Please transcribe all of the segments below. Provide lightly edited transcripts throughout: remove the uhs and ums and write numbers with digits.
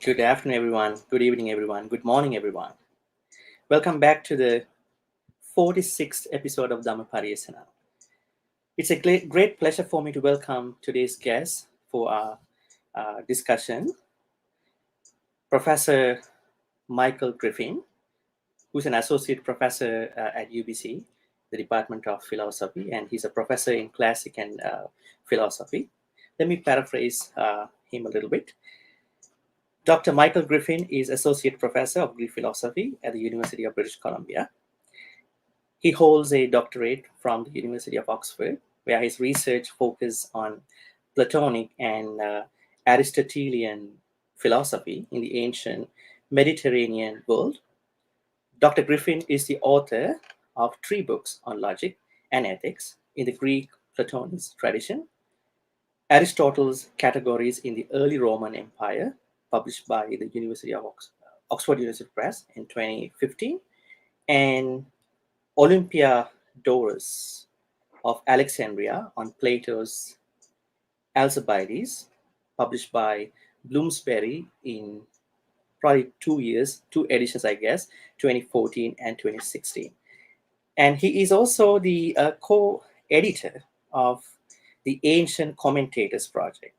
Good afternoon, everyone. Good evening, everyone. Good morning, everyone. Welcome back to the 46th episode of Dhammapariyesanā. It's a great pleasure for me to welcome today's guest for our discussion, Professor Michael Griffin, who's an associate professor at UBC, the Department of Philosophy, and he's a professor in classic and philosophy. Let me paraphrase him a little bit. Dr. Michael Griffin is Associate Professor of Greek Philosophy at the University of British Columbia. He holds a doctorate from the University of Oxford, where his research focuses on Platonic and Aristotelian philosophy in the ancient Mediterranean world. Dr. Griffin is the author of 3 books on logic and ethics in the Greek Platonist tradition, Aristotle's Categories in the Early Roman Empire, published by the University of Oxford University Press in 2015, and Olympiodorus of Alexandria on Plato's Alcibiades, published by Bloomsbury in probably 2 editions, I guess, 2014 and 2016. And he is also the co-editor of the Ancient Commentators Project.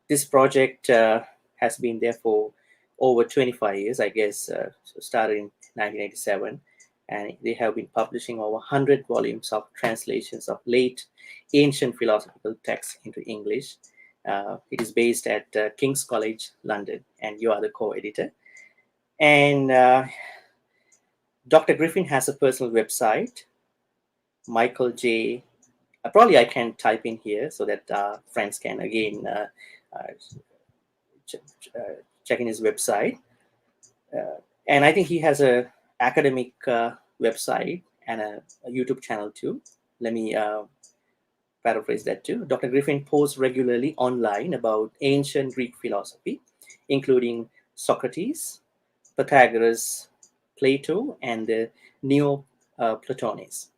This project has been there for over 25 years, I guess, started in 1987, and they have been publishing over 100 volumes of translations of late ancient philosophical texts into English. It is based at King's College, London, and you are the co-editor. And Dr. Griffin has a personal website, Michael J. Probably I can type in here so that friends can again check in his website. And I think he has a academic website and a YouTube channel too. Let me paraphrase that too. Dr. Griffin posts regularly online about ancient Greek philosophy, including Socrates, Pythagoras, Plato, and the Neo-Platonists.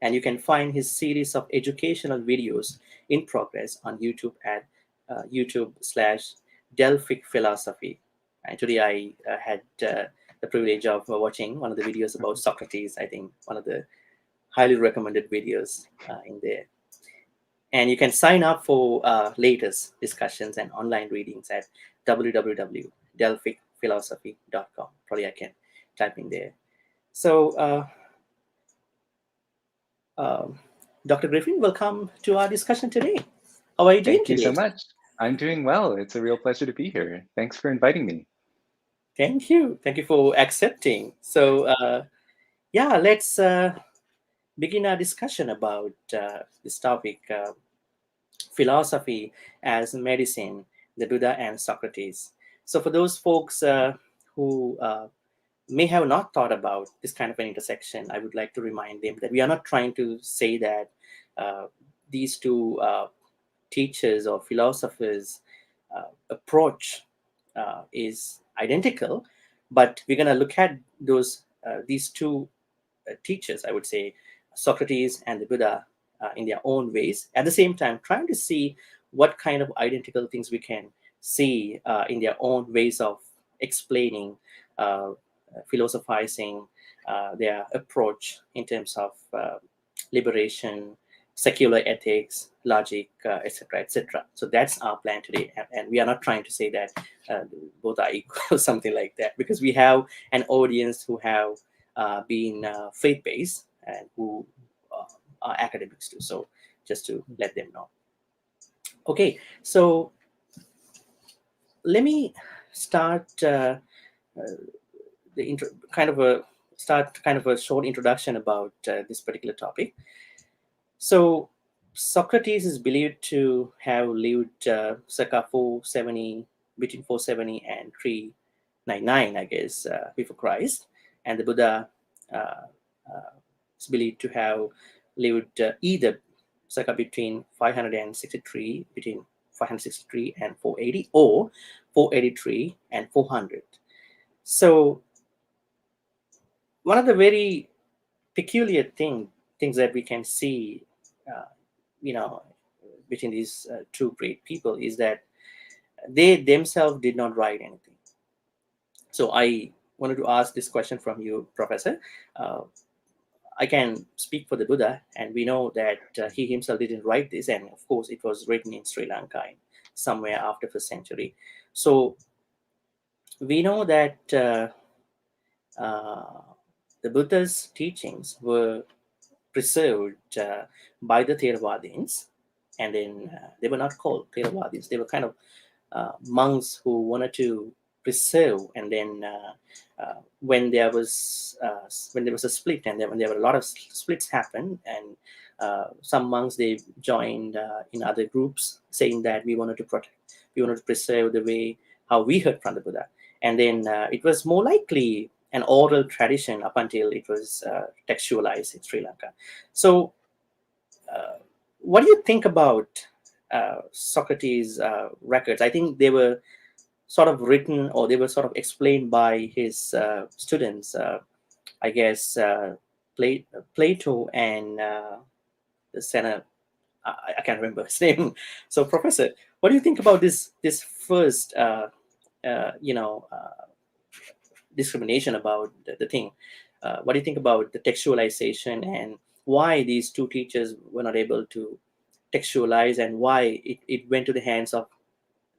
And you can find his series of educational videos in progress on YouTube at YouTube/Delphic Philosophy. And today I had the privilege of watching one of the videos about Socrates. I think one of the highly recommended videos in there. And you can sign up for latest discussions and online readings at www.delphicphilosophy.com. Probably I can type in there. So, Dr. Griffin, welcome to our discussion today. How are you doing today? Thank you so much. I'm doing well. It's a real pleasure to be here. Thanks for inviting me. Thank you. Thank you for accepting. So, yeah, let's begin our discussion about this topic, philosophy as medicine, the Buddha and Socrates. So for those folks who may have not thought about this kind of an intersection, I would like to remind them that we are not trying to say that these two teachers or philosophers approach is identical, but we're going to look at these two teachers, I would say, Socrates and the Buddha, in their own ways, at the same time trying to see what kind of identical things we can see in their own ways of explaining, philosophizing, their approach in terms of liberation, secular ethics, logic, etc., etc. So that's our plan today, and we are not trying to say that both are equal, something like that, because we have an audience who have been faith-based and who are academics too. So just to let them know. Okay, so let me start kind of a short introduction about this particular topic. So Socrates is believed to have lived circa 470, between 470 and 399, I guess, before Christ. And the Buddha is believed to have lived either circa between 563 and 480, or 483 and 400. So one of the very peculiar things that we can see, between these two great people is that they themselves did not write anything. So I wanted to ask this question from you, Professor. I can speak for the Buddha, and we know that he himself didn't write this, and of course it was written in Sri Lanka somewhere after 1st century. So we know that the Buddha's teachings were preserved by the Theravadins, and then they were not called Theravadins. They were kind of monks who wanted to preserve, and then when there was a split, and then when there were a lot of splits happened, and some monks, they joined in other groups, saying that we wanted to preserve the way how we heard from the Buddha. And then it was more likely an oral tradition up until it was textualized in Sri Lanka. So what do you think about Socrates' records? I think they were sort of written, or they were sort of explained by his students, I guess Plato and the Senna. I can't remember his name. So, Professor, what do you think about this first, discrimination about the thing? What do you think about the textualization, and why these two teachers were not able to textualize, and why it went to the hands of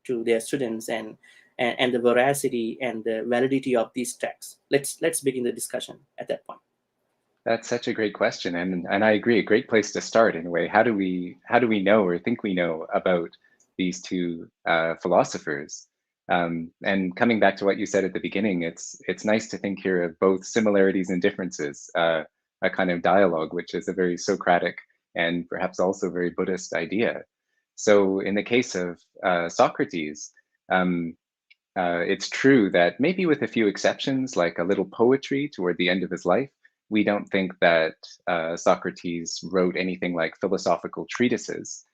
to their students, and the veracity and the validity of these texts? Let's begin the discussion at that point. That's such a great question, and I agree, a great place to start in a way. How do we know or think we know about these two philosophers? And coming back to what you said at the beginning, it's nice to think here of both similarities and differences, a kind of dialogue, which is a very Socratic and perhaps also very Buddhist idea. So in the case of Socrates, it's true that maybe with a few exceptions, like a little poetry toward the end of his life, we don't think that Socrates wrote anything like philosophical treatises.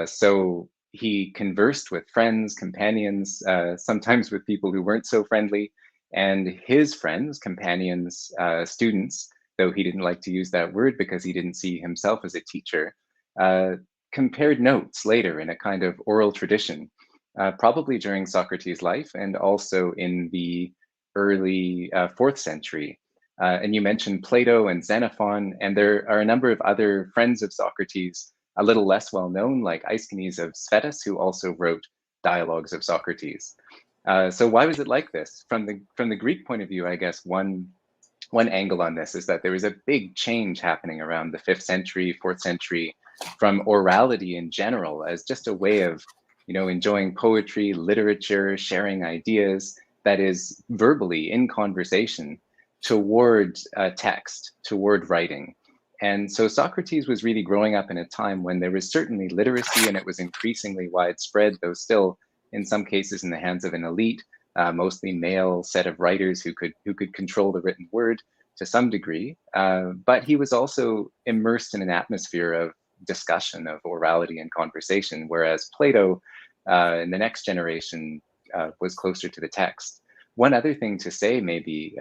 So he conversed with friends, companions, sometimes with people who weren't so friendly, and his friends, companions, students, though he didn't like to use that word because he didn't see himself as a teacher, compared notes later in a kind of oral tradition, probably during Socrates' life and also in the early 4th century. And you mentioned Plato and Xenophon, and there are a number of other friends of Socrates, a little less well known, like Aeschines of Sphetus, who also wrote dialogues of Socrates. So why was it like this? From the Greek point of view, I guess one angle on this is that there was a big change happening around the 5th century, 4th century, from orality in general as just a way of, enjoying poetry, literature, sharing ideas, that is verbally in conversation, toward text, toward writing. And so Socrates was really growing up in a time when there was certainly literacy, and it was increasingly widespread, though still in some cases in the hands of an elite, mostly male set of writers who could control the written word to some degree. But he was also immersed in an atmosphere of discussion, of orality and conversation, whereas Plato in the next generation was closer to the text. One other thing to say, maybe,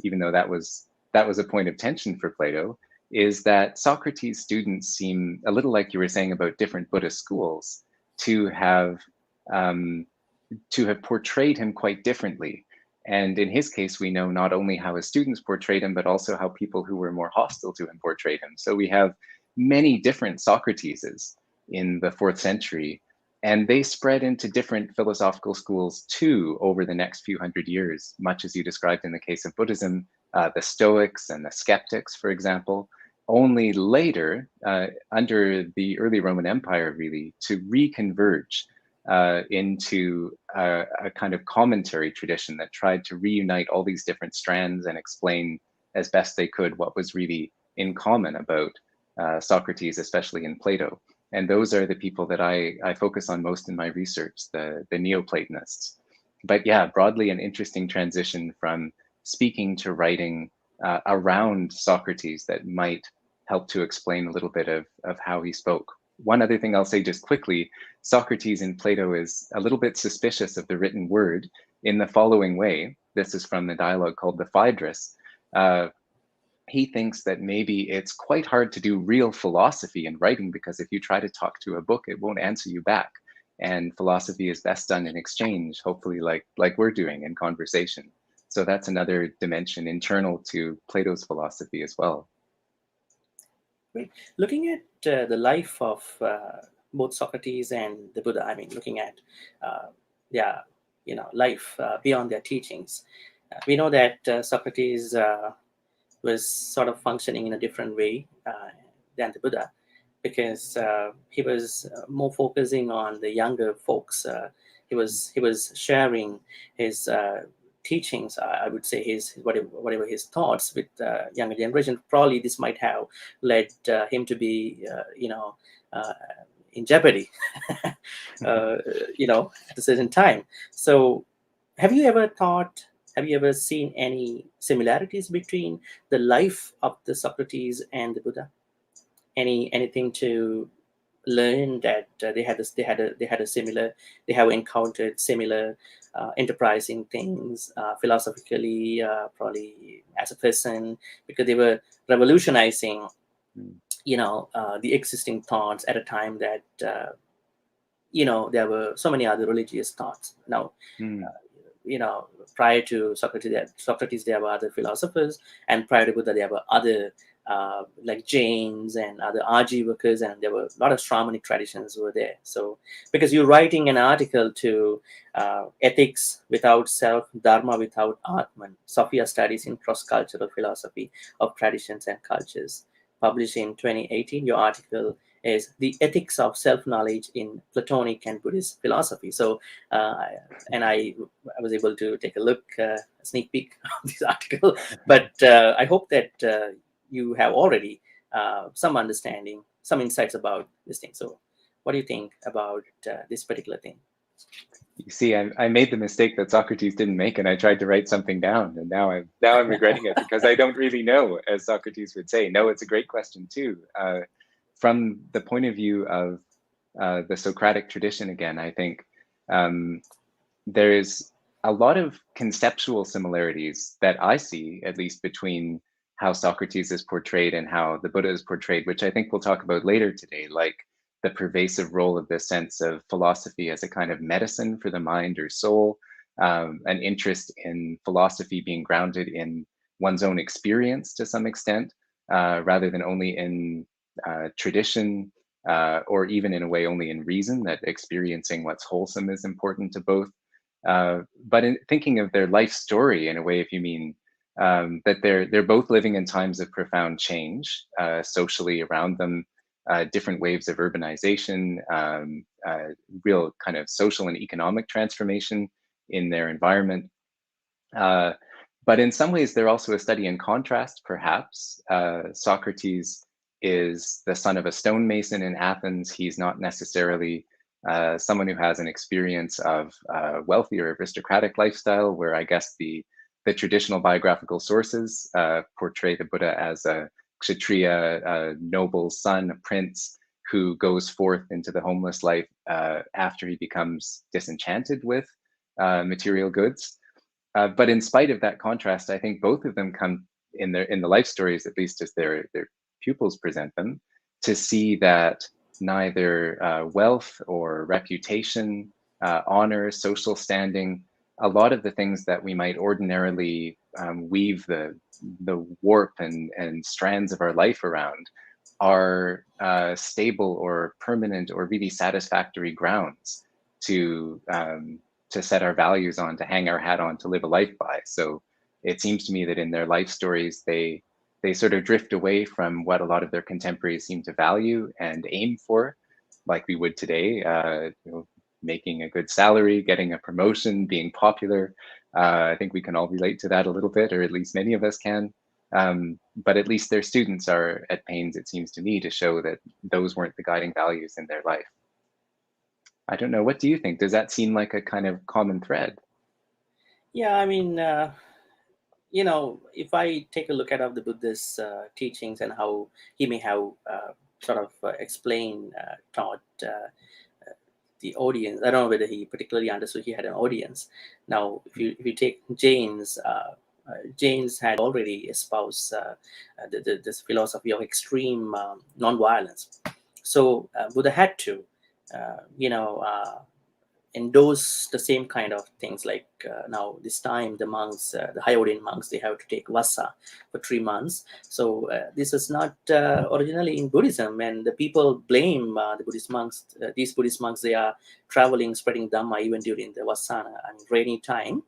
even though that was a point of tension for Plato, is that Socrates' students seem a little like you were saying about different Buddhist schools, to have portrayed him quite differently. And in his case, we know not only how his students portrayed him, but also how people who were more hostile to him portrayed him. So we have many different Socrateses in the 4th century, and they spread into different philosophical schools too over the next few hundred years, much as you described in the case of Buddhism, the Stoics and the Skeptics, for example. Only later, under the early Roman Empire, really, to reconverge into a kind of commentary tradition that tried to reunite all these different strands and explain as best they could what was really in common about Socrates, especially in Plato. And those are the people that I focus on most in my research, the Neoplatonists. But yeah, broadly an interesting transition from speaking to writing around Socrates that might help to explain a little bit of how he spoke. One other thing I'll say just quickly, Socrates in Plato is a little bit suspicious of the written word in the following way. This is from the dialogue called the Phaedrus. He thinks that maybe it's quite hard to do real philosophy in writing, because if you try to talk to a book, it won't answer you back. and philosophy is best done in exchange, hopefully like we're doing in conversation. So that's another dimension internal to Plato's philosophy as well. Great. Looking at the life of both Socrates and the Buddha, I mean, looking at their life beyond their teachings, we know that Socrates was sort of functioning in a different way than the Buddha, because he was more focusing on the younger folks. He was sharing his teachings. I would say his whatever his thoughts with younger generation. Probably this might have led him to be in jeopardy, at a certain time. So, have you ever seen any similarities between the life of the Socrates and the Buddha? Anything to learn that they have encountered similar enterprising things philosophically, probably as a person, because they were revolutionizing the existing thoughts at a time that there were so many other religious thoughts. Now prior to Socrates there were other philosophers, and prior to Buddha there were other like Jains and other Ajivas, and there were a lot of Shramanic traditions were there. So because you're writing an article to Ethics Without Self, Dharma Without Atman, Sophia Studies in Cross-Cultural Philosophy of Traditions and Cultures, published in 2018, your article is The Ethics of Self-Knowledge in Platonic and Buddhist Philosophy. So, and I was able to take a look, a sneak peek of this article, but I hope that you have already some understanding, some insights about this thing. So what do you think about this particular thing? You see, I made the mistake that Socrates didn't make, and I tried to write something down, and now I'm regretting it because I don't really know, as Socrates would say. No, it's a great question too. From the point of view of the Socratic tradition, again, I think there's a lot of conceptual similarities that I see, at least between how Socrates is portrayed and how the Buddha is portrayed, which I think we'll talk about later today, like the pervasive role of this sense of philosophy as a kind of medicine for the mind or soul, an interest in philosophy being grounded in one's own experience to some extent, rather than only in tradition, or even in a way only in reason, that experiencing what's wholesome is important to both. But in thinking of their life story, in a way, if you mean that they're both living in times of profound change socially around them, different waves of urbanization, real kind of social and economic transformation in their environment. But in some ways, they're also a study in contrast, perhaps. Socrates is the son of a stonemason in Athens. He's not necessarily someone who has an experience of wealthy or aristocratic lifestyle, where I guess the traditional biographical sources portray the Buddha as a kshatriya, a noble son, a prince who goes forth into the homeless life after he becomes disenchanted with material goods. But in spite of that contrast, I think both of them come in the life stories, at least as their pupils present them, to see that neither wealth or reputation, honor, social standing, a lot of the things that we might ordinarily weave the warp and strands of our life around are stable or permanent or really satisfactory grounds to set our values on, to hang our hat on, to live a life by. So it seems to me that in their life stories, they sort of drift away from what a lot of their contemporaries seem to value and aim for, like we would today, making a good salary, getting a promotion, being popular. I think we can all relate to that a little bit, or at least many of us can. But at least their students are at pains, it seems to me, to show that those weren't the guiding values in their life. I don't know. What do you think? Does that seem like a kind of common thread? Yeah, I mean, if I take a look at the Buddha's teachings and how he may have sort of explained, taught the audience, I don't know whether he particularly understood he had an audience. Now, if you take Jains, Jains had already espoused this philosophy of extreme non-violence. So Buddha had to endorse the same kind of things. Like now this time the monks, the Hyoden monks, they have to take vassa for 3 months. So this is not originally in Buddhism, and the people blame the Buddhist monks. These Buddhist monks, they are traveling, spreading Dhamma even during the Vassana and rainy time,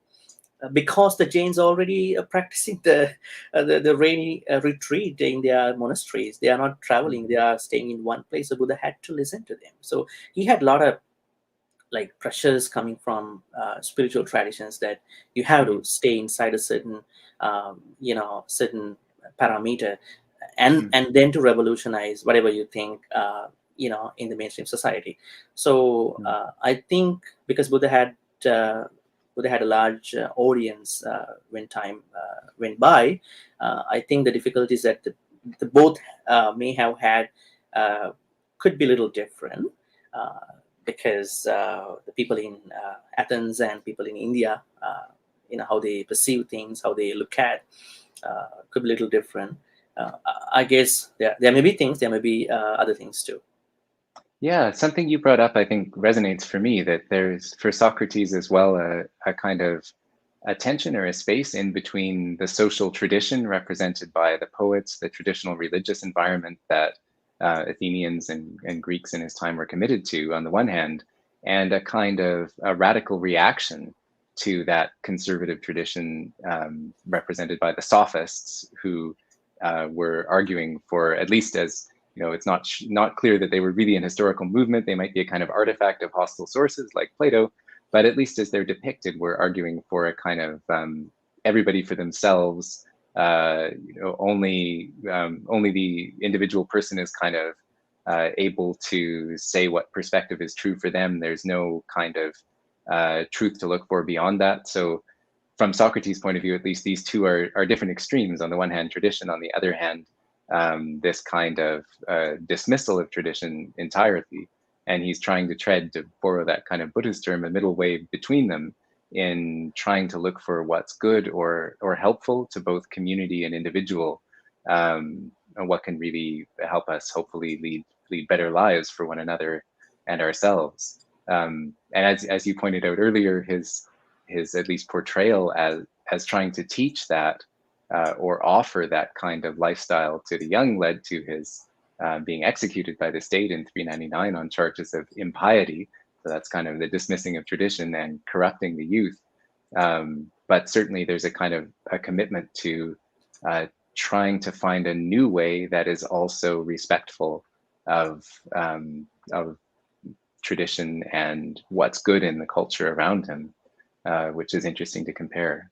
because the Jains are already practicing the rainy retreat in their monasteries. They are not traveling, they are staying in one place. So Buddha had to listen to them. So he had a lot of like pressures coming from spiritual traditions, that you have to stay inside a certain certain parameter, and then to revolutionize whatever you think in the mainstream society. So I think because Buddha had a large audience when time went by, I think the difficulties that the both may have had could be a little different, because the people in Athens and people in India, how they perceive things, how they look at, could be a little different. I guess there may be things, there may be other things too. Yeah, something you brought up, I think, resonates for me, that there's, for Socrates as well, a kind of a tension or a space in between the social tradition represented by the poets, the traditional religious environment that Athenians and Greeks in his time were committed to, on the one hand, and a kind of a radical reaction to that conservative tradition represented by the sophists, who were arguing for, at least as, it's not clear that they were really an historical movement. They might be a kind of artifact of hostile sources like Plato, but at least as they're depicted, we're arguing for a kind of everybody for themselves. Only the individual person is kind of able to say what perspective is true for them. There's no kind of truth to look for beyond that. So from Socrates' point of view, at least, these two are different extremes. On the one hand, tradition. On the other hand, this kind of dismissal of tradition entirely. And he's trying to tread, to borrow that kind of Buddhist term, a middle way between them, in trying to look for what's good or helpful to both community and individual, and what can really help us hopefully lead better lives for one another and ourselves. And as you pointed out earlier, his at least portrayal as trying to teach that or offer that kind of lifestyle to the young led to his being executed by the state in 399 on charges of impiety. So that's kind of the dismissing of tradition and corrupting the youth. But certainly there's a kind of a commitment to trying to find a new way that is also respectful of tradition and what's good in the culture around him, which is interesting to compare.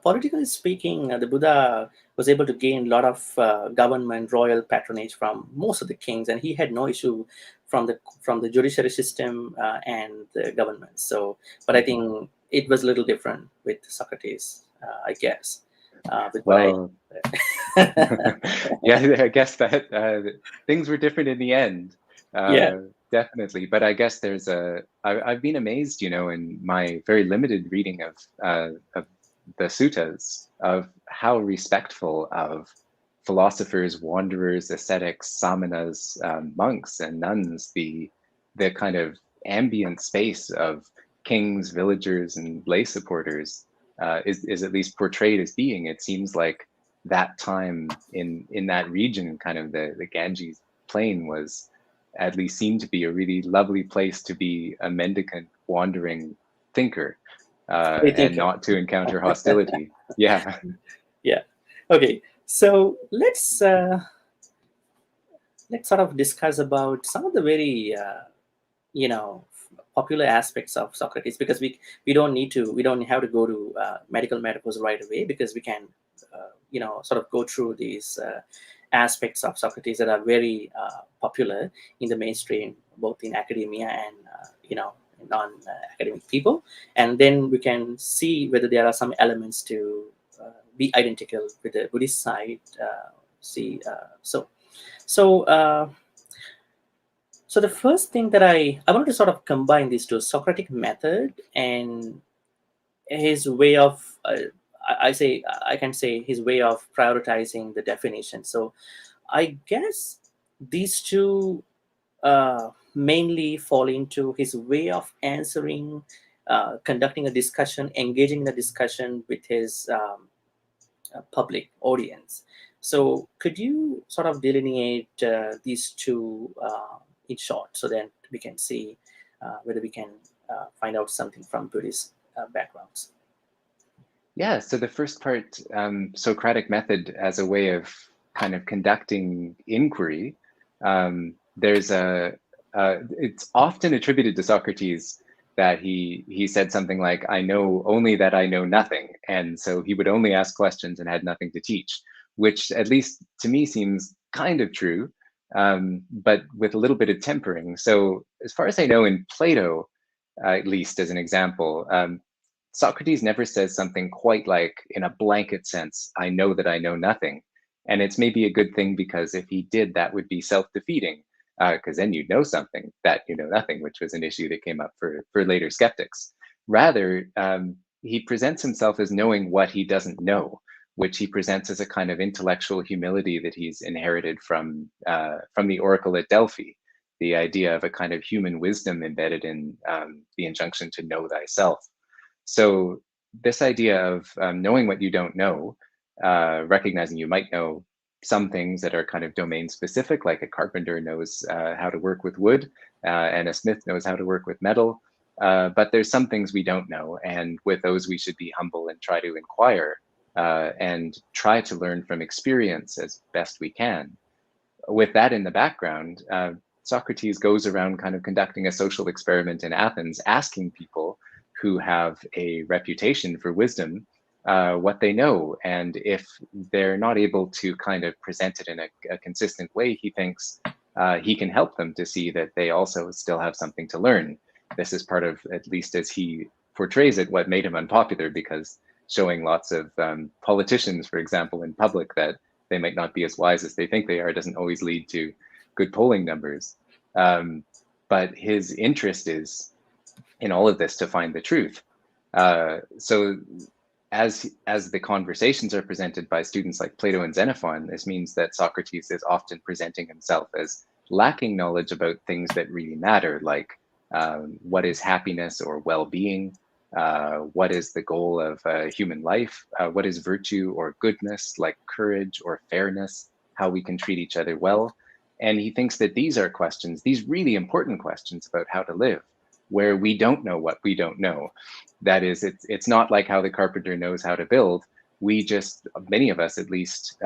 Politically speaking, the Buddha was able to gain a lot of government, royal patronage from most of the kings, and he had no issue from the judiciary system and the government. So, but I think it was a little different with Socrates, I guess. Well, yeah, I guess that things were different in the end. Yeah. Definitely. But I guess I've been amazed, in my very limited reading of the suttas, of how respectful of philosophers, wanderers, ascetics, samanas, monks, and nuns, the kind of ambient space of kings, villagers, and lay supporters is at least portrayed as being. It seems like that time in that region, kind of the Ganges plain, was at least seemed to be a really lovely place to be a mendicant, wandering thinker. And not to encounter hostility. Yeah. Yeah. Okay. So let's sort of discuss about some of the very popular aspects of Socrates, because we don't have to go to medical metaphors right away, because we can sort of go through these aspects of Socrates that are very popular in the mainstream, both in academia and non-academic people, and then we can see whether there are some elements to be identical with the Buddhist side. So the first thing that I want to sort of combine these two, Socratic method and his way of I can say his way of prioritizing the definition. So I guess these two mainly fall into his way of answering, conducting a discussion, engaging in a discussion with his public audience. So could you sort of delineate these two in short, so that we can see whether we can find out something from Buddhist backgrounds? Yeah, so the first part, Socratic method as a way of kind of conducting inquiry, there's it's often attributed to Socrates that he said something like, I know only that I know nothing. And so he would only ask questions and had nothing to teach, which at least to me seems kind of true, but with a little bit of tempering. So as far as I know, in Plato, at least as an example, Socrates never says something quite like, in a blanket sense, I know that I know nothing. And it's maybe a good thing, because if he did, that would be self-defeating, because then you'd know something that you know nothing, which was an issue that came up for later skeptics. Rather, he presents himself as knowing what he doesn't know, which he presents as a kind of intellectual humility that he's inherited from the oracle at Delphi, the idea of a kind of human wisdom embedded in the injunction to know thyself. So this idea of knowing what you don't know, recognizing you might know some things that are kind of domain specific, like a carpenter knows how to work with wood, and a smith knows how to work with metal. But there's some things we don't know, and with those we should be humble and try to inquire and try to learn from experience as best we can. With that in the background, Socrates goes around kind of conducting a social experiment in Athens, asking people who have a reputation for wisdom what they know. And if they're not able to kind of present it in a consistent way, he thinks he can help them to see that they also still have something to learn. This is part of, at least as he portrays it, what made him unpopular, because showing lots of politicians, for example, in public that they might not be as wise as they think they are doesn't always lead to good polling numbers. But his interest is in all of this to find the truth. So as the conversations are presented by students like Plato and Xenophon, this means that Socrates is often presenting himself as lacking knowledge about things that really matter, like what is happiness or well-being, what is the goal of human life, what is virtue or goodness, like courage or fairness, how we can treat each other well. And he thinks that these are questions, these really important questions about how to live, where we don't know what we don't know. That is, it's not like how the carpenter knows how to build. We just, many of us at least,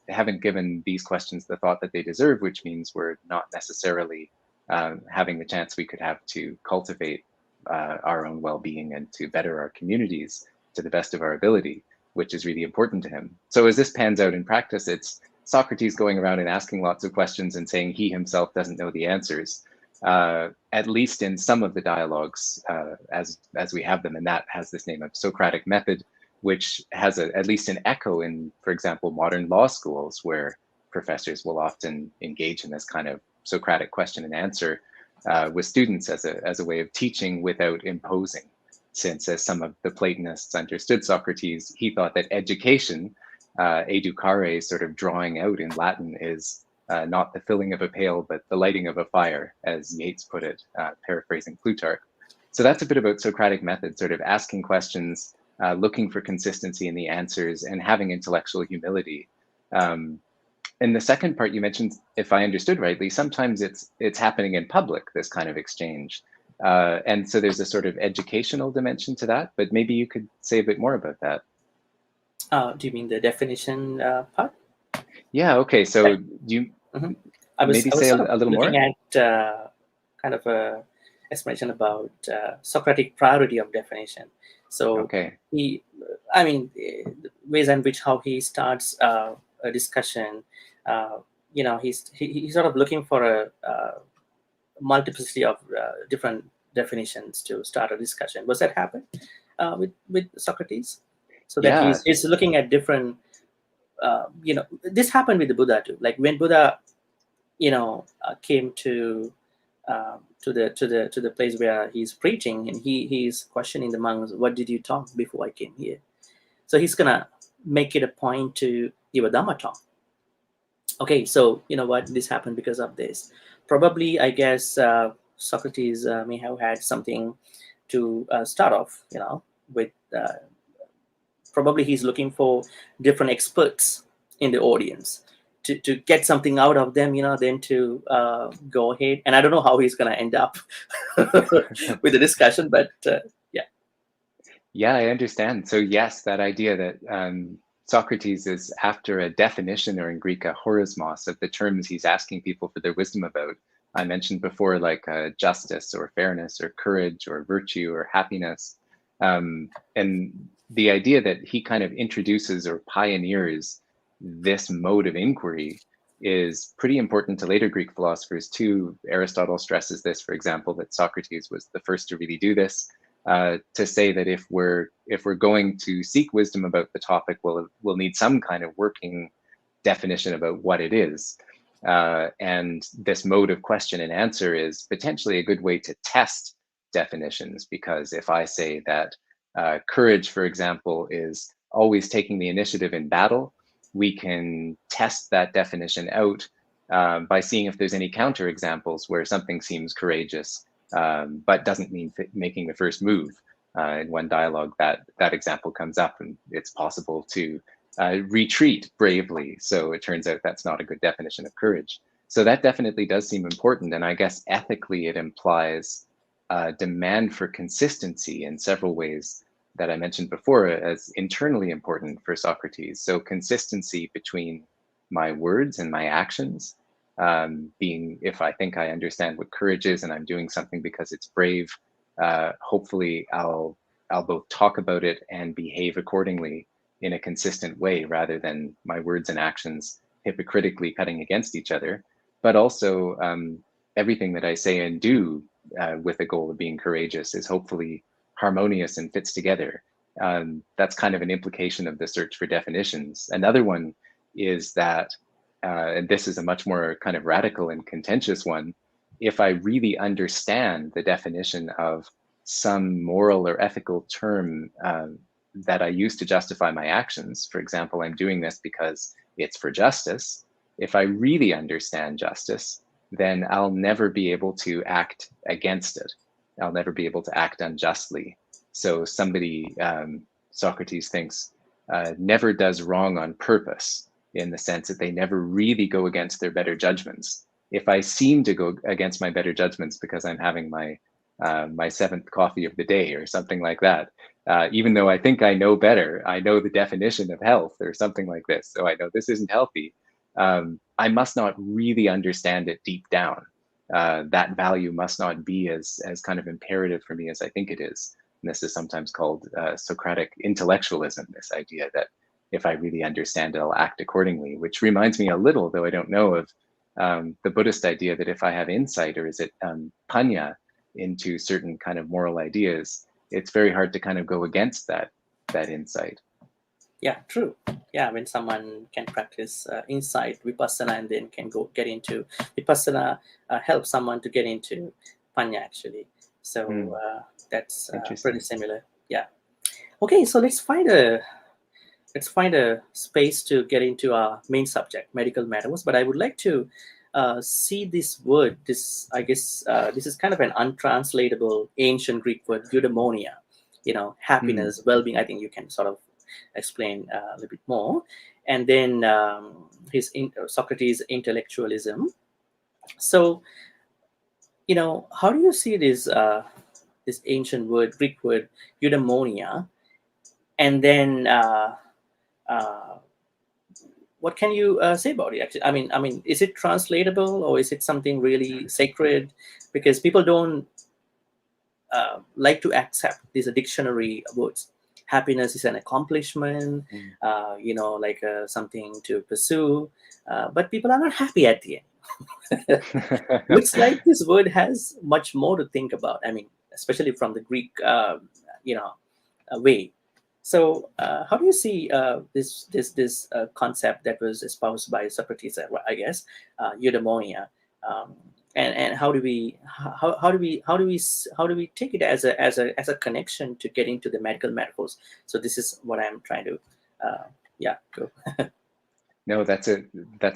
haven't given these questions the thought that they deserve, which means we're not necessarily having the chance we could have to cultivate our own well-being and to better our communities to the best of our ability, which is really important to him. So as this pans out in practice, it's Socrates going around and asking lots of questions and saying he himself doesn't know the answers. At least in some of the dialogues as we have them, and that has this name of Socratic Method, which has at least an echo in, for example, modern law schools, where professors will often engage in this kind of Socratic question and answer with students as a way of teaching without imposing. Since, as some of the Platonists understood Socrates, he thought that education, educare, sort of drawing out in Latin, is not the filling of a pail, but the lighting of a fire, as Yeats put it, paraphrasing Plutarch. So that's a bit about Socratic method, sort of asking questions, looking for consistency in the answers, and having intellectual humility. And the second part you mentioned, if I understood rightly, sometimes it's happening in public, this kind of exchange. And so there's a sort of educational dimension to that, but maybe you could say a bit more about that. Do you mean the definition part? Yeah, okay, so you maybe say a little more? Looking at kind of a explanation about Socratic priority of definition. So okay. the ways in which how he starts a discussion, he's sort of looking for a multiplicity of different definitions to start a discussion. Was that happen with Socrates? So that he's looking at different, this happened with the Buddha too. Like when Buddha, came to the place where he's preaching, and he's questioning the monks, what did you talk before I came here? So he's gonna make it a point to give a Dhamma talk. Okay, so you know what, this happened because of this. probably, I guess, Socrates may have had something to start off, with. Probably he's looking for different experts in the audience to get something out of them, then to go ahead. And I don't know how he's going to end up with the discussion, but yeah. Yeah, I understand. So yes, that idea that Socrates is after a definition, or in Greek, a horismos, of the terms he's asking people for their wisdom about. I mentioned before, like justice or fairness or courage or virtue or happiness. And the idea that he kind of introduces or pioneers this mode of inquiry is pretty important to later Greek philosophers too. Aristotle stresses this, for example, that Socrates was the first to really do this. To say that if we're going to seek wisdom about the topic, we'll need some kind of working definition about what it is. And this mode of question and answer is potentially a good way to test definitions, because if I say that courage, for example, is always taking the initiative in battle, we can test that definition out by seeing if there's any counterexamples where something seems courageous but doesn't mean making the first move. In one dialogue, that example comes up, and it's possible to retreat bravely. So it turns out that's not a good definition of courage. So that definitely does seem important. And I guess ethically it implies a demand for consistency in several ways that I mentioned before as internally important for Socrates. So consistency between my words and my actions. Being, if I think I understand what courage is and I'm doing something because it's brave, hopefully I'll both talk about it and behave accordingly in a consistent way, rather than my words and actions hypocritically cutting against each other. But also everything that I say and do with the goal of being courageous is hopefully harmonious and fits together. That's kind of an implication of the search for definitions. Another one is that and this is a much more kind of radical and contentious one, if I really understand the definition of some moral or ethical term that I use to justify my actions, for example, I'm doing this because it's for justice. If I really understand justice, then I'll never be able to act against it. I'll never be able to act unjustly. So somebody, Socrates thinks, never does wrong on purpose, in the sense that they never really go against their better judgments. If I seem to go against my better judgments because I'm having my my seventh coffee of the day or something like that, even though I think I know better, I know the definition of health or something like this, so I know this isn't healthy, I must not really understand it deep down. That value must not be as kind of imperative for me as I think it is. And this is sometimes called Socratic intellectualism, this idea that if I really understand it, I'll act accordingly, which reminds me a little, though I don't know, of the Buddhist idea that if I have insight, or is it panya, into certain kind of moral ideas, it's very hard to kind of go against that insight. Yeah, true. Yeah, when someone can practice insight, vipassana, and then can get into vipassana, help someone to get into panya, actually. So that's pretty similar. Yeah. Okay, so let's find a space to get into our main subject, medical matters. But I would like to see this word. I guess this is kind of an untranslatable ancient Greek word, eudaimonia. Happiness, well-being. I think you can sort of explain a little bit more. And then Socrates' intellectualism. So, how do you see this ancient word, Greek word, eudaimonia? And then what can you say about it? Actually, I mean, is it translatable, or is it something really sacred? Because people don't like to accept these dictionary words. Happiness is an accomplishment, like something to pursue, but people are not happy at the end. Looks like this word has much more to think about. I mean, especially from the Greek, way. So, how do you see this concept that was espoused by Socrates? I guess eudaimonia, and how do we take it as a connection to getting to the medical metaphors? So this is what I'm trying to, go. No, that's a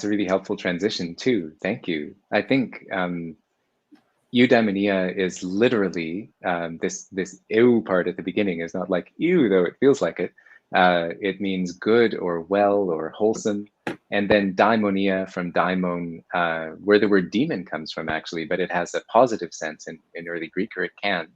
really helpful transition too. Thank you. I think Eudaimonia is literally this ew part at the beginning is not like ew, though it feels like it. It means good or well or wholesome. And then daimonia from daimon, where the word demon comes from actually, but it has a positive sense in early Greek, or it can.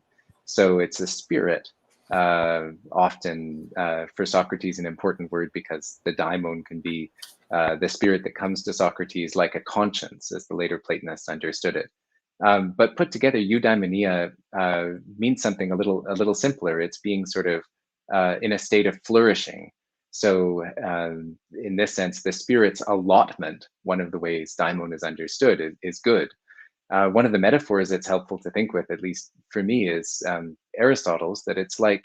So it's a spirit, often for Socrates, an important word because the daimon can be the spirit that comes to Socrates like a conscience, as the later Platonists understood it. But put together, eudaimonia means something a little simpler. It's being sort of in a state of flourishing. So in this sense, the spirit's allotment, one of the ways daimon is understood, is good. One of the metaphors that's helpful to think with, at least for me, is Aristotle's, that it's like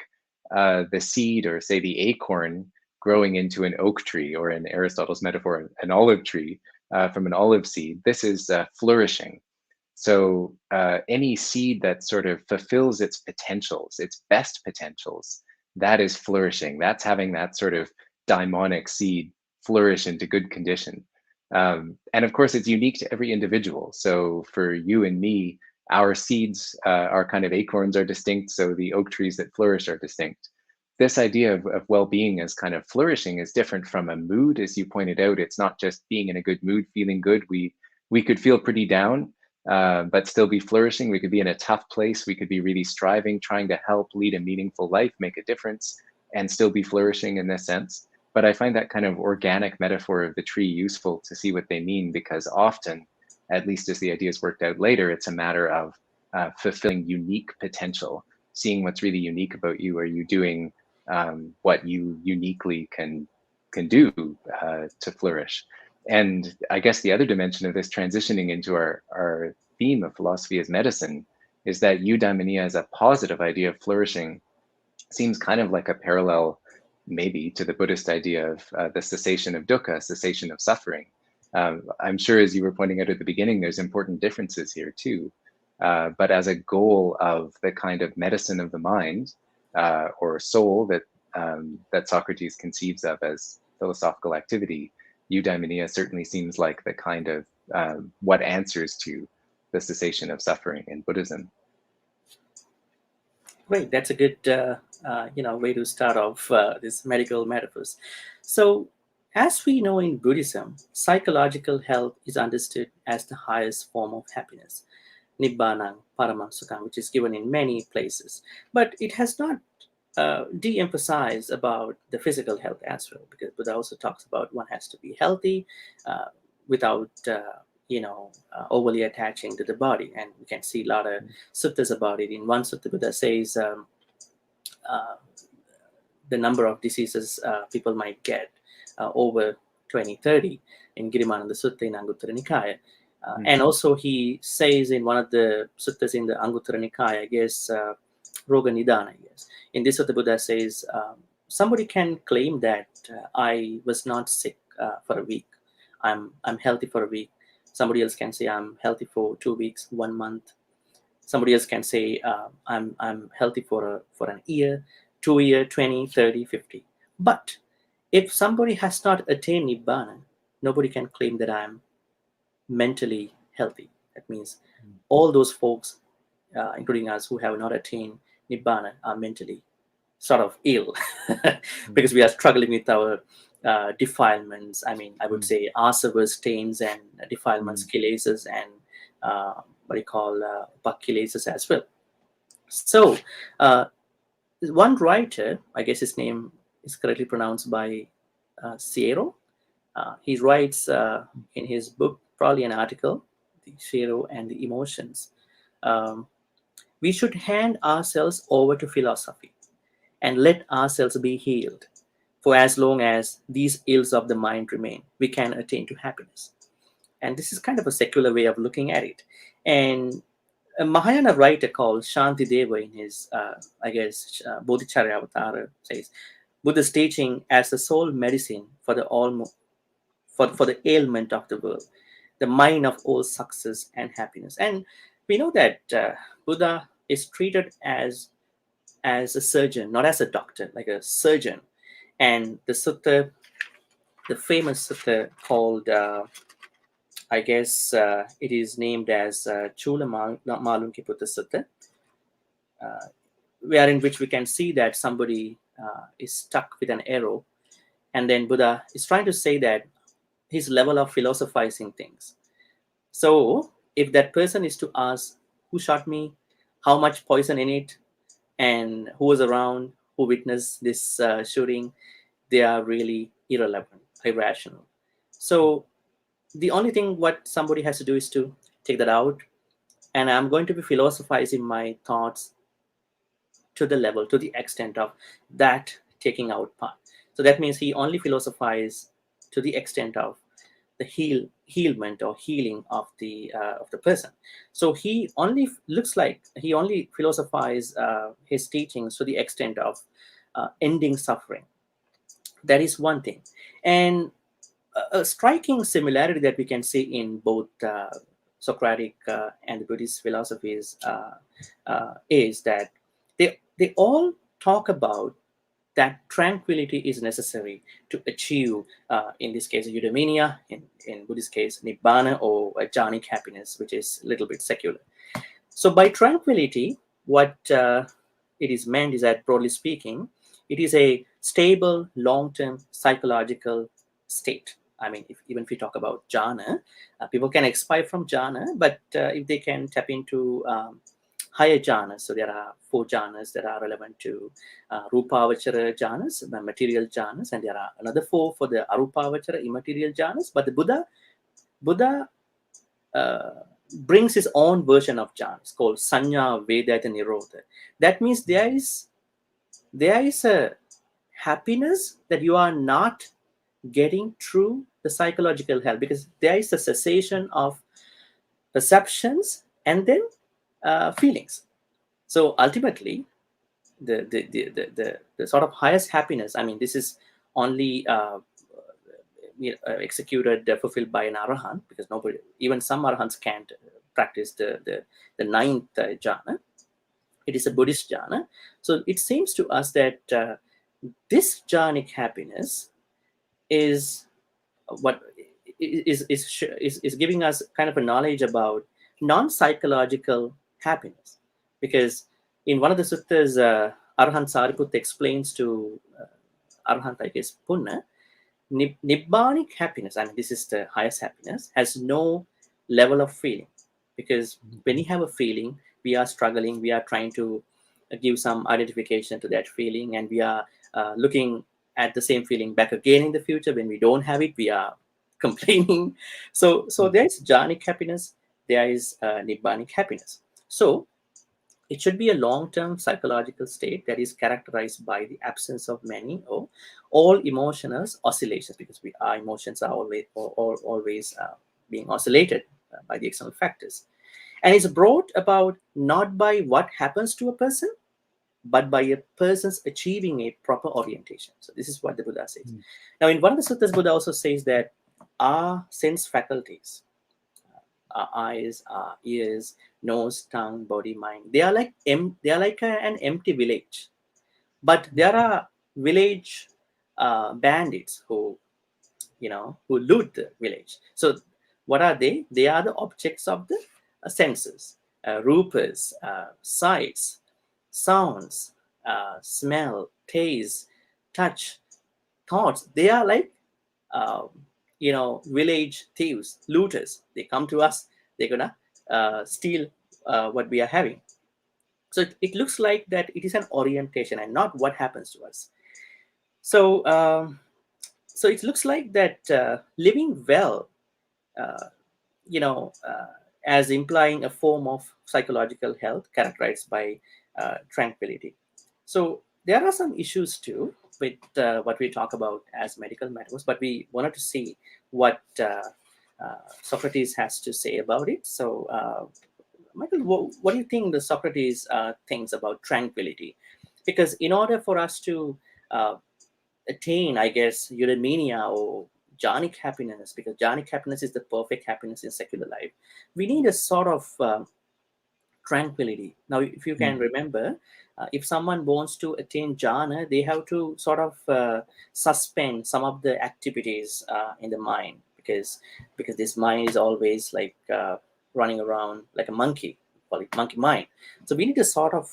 the seed, or say the acorn, growing into an oak tree, or in Aristotle's metaphor, an olive tree from an olive seed. This is flourishing. So any seed that sort of fulfills its potentials, its best potentials, that is flourishing. That's having that sort of daimonic seed flourish into good condition. And of course, it's unique to every individual. So for you and me, our seeds, our kind of acorns are distinct. So the oak trees that flourish are distinct. This idea of well-being as kind of flourishing is different from a mood, as you pointed out. It's not just being in a good mood, feeling good. We could feel pretty down, but still be flourishing. We could be in a tough place. We could be really striving, trying to help lead a meaningful life, make a difference, and still be flourishing in this sense. But I find that kind of organic metaphor of the tree useful to see what they mean, because often, at least as the ideas worked out later, it's a matter of fulfilling unique potential, seeing what's really unique about you. Are you doing what you uniquely can do to flourish? And I guess the other dimension of this, transitioning into our theme of philosophy as medicine, is that eudaimonia as a positive idea of flourishing seems kind of like a parallel maybe to the Buddhist idea of the cessation of dukkha, cessation of suffering. I'm sure, as you were pointing out at the beginning, there's important differences here too. But as a goal of the kind of medicine of the mind or soul that Socrates conceives of as philosophical activity, eudaimonia certainly seems like the kind of what answers to the cessation of suffering in Buddhism. Great, that's a good way to start off this medical metaphors. So, as we know in Buddhism, psychological health is understood as the highest form of happiness, nibbana, parama sukha, which is given in many places, but it has not de-emphasized about the physical health as well, because Buddha also talks about one has to be healthy without overly attaching to the body, and we can see a lot of suttas about it. In one sutta, Buddha says the number of diseases people might get over 20-30 in Girimananda Sutta in Anguttara Nikaya. And also he says in one of the suttas in the Anguttara Nikaya, I guess, Roga Nidana, I guess. In this sutta, Buddha says, somebody can claim that I was not sick for a week. I'm healthy for a week. Somebody else can say I'm healthy for 2 weeks, 1 month. Somebody else can say I'm healthy for an year, 2 year, 20, 30, 50. But if somebody has not attained Nibbana, nobody can claim that I'm mentally healthy. That means all those folks, including us, who have not attained Nibbana are mentally sort of ill because we are struggling with our defilements. I mean, I would say asava, stains, and defilements, kilesas, and what you call kilesas as well. So one writer, I guess his name is correctly pronounced by Siero. He writes in his book, probably an article, the Siero and the Emotions. We should hand ourselves over to philosophy and let ourselves be healed. For as long as these ills of the mind remain, we can attain to happiness. And this is kind of a secular way of looking at it. And a Mahayana writer called Shantideva in his, Bodhicharya Avatara says, Buddha's teaching as the sole medicine for the for the ailment of the world, the mine of all success and happiness. And we know that Buddha is treated as a surgeon, not as a doctor, like a surgeon. And the sutta the famous sutta called, I guess it is named as Chula Malunki Putta Sutta, wherein which we can see that somebody is stuck with an arrow, and then Buddha is trying to say that his level of philosophizing things. So if that person is to ask, who shot me, how much poison in it, and who was around, who witnessed this shooting, they are really irrelevant, irrational. So the only thing what somebody has to do is to take that out, and I'm going to be philosophizing my thoughts to the level, to the extent of that taking out part. So that means he only philosophizes to the extent of the healment or healing of the person. So he only looks like he only philosophizes his teachings to the extent of ending suffering. That is one thing. And a striking similarity that we can see in both Socratic and the Buddhist philosophies is that they all talk about that tranquility is necessary to achieve, in this case, Eudaimonia, in Buddhist case, Nibbana, or a jhanic happiness, which is a little bit secular. So by tranquility, what it is meant is that, broadly speaking, it is a stable, long-term psychological state. I mean, even if we talk about jhana, people can expire from jhana, but if they can tap into higher jhanas, so there are 4 jhanas that are relevant to rupavachara jhanas, the material jhanas, and there are another 4 for the arupavachara, immaterial jhanas. But the Buddha brings his own version of jhanas called Sanya Vedata Nirodha. That means there is a happiness that you are not getting through the psychological health, because there is a cessation of perceptions and then feelings. So ultimately, the sort of highest happiness, I mean, this is only executed, fulfilled by an arahant, because nobody, even some arahants can't practice the ninth jhana. It is a Buddhist jhana. So it seems to us that this jhanic happiness is what is giving us kind of a knowledge about non-psychological happiness, because in one of the suttas, Arahant Sariputta explains to Arahant, I guess, Punna, Nibbanic happiness, I mean, this is the highest happiness, has no level of feeling. Because when you have a feeling, we are struggling, we are trying to give some identification to that feeling, and we are looking at the same feeling back again in the future. When we don't have it, we are complaining. So there is jhanic happiness, there is Nibbanic happiness. So it should be a long-term psychological state that is characterized by the absence of many or all emotional oscillations, because our emotions are always being oscillated by the external factors. And it's brought about not by what happens to a person, but by a person's achieving a proper orientation. So this is what the Buddha says. Now, in one of the suttas, Buddha also says that our sense faculties, our eyes, our ears, nose, tongue, body, mind, they are like an empty village. But there are village bandits who loot the village. So what are they? They are the objects of the senses, rupas, sights, sounds, smell, taste, touch, thoughts. They are like village thieves, looters. They come to us, they're gonna steal what we are having. So it looks like that it is an orientation and not what happens to us. So so it looks like that living well, as implying a form of psychological health characterized by tranquility. So there are some issues too with what we talk about as medical metaphors, but we wanted to see what Socrates has to say about it. So Michael, what do you think the Socrates thinks about tranquility? Because in order for us to attain, I guess, Eudaimonia or jhanic happiness, because jhanic happiness is the perfect happiness in secular life, we need a sort of tranquility. Now, if you can remember, if someone wants to attain jhana, they have to sort of suspend some of the activities in the mind, because this mind is always like running around like a monkey, call it monkey mind. So we need a sort of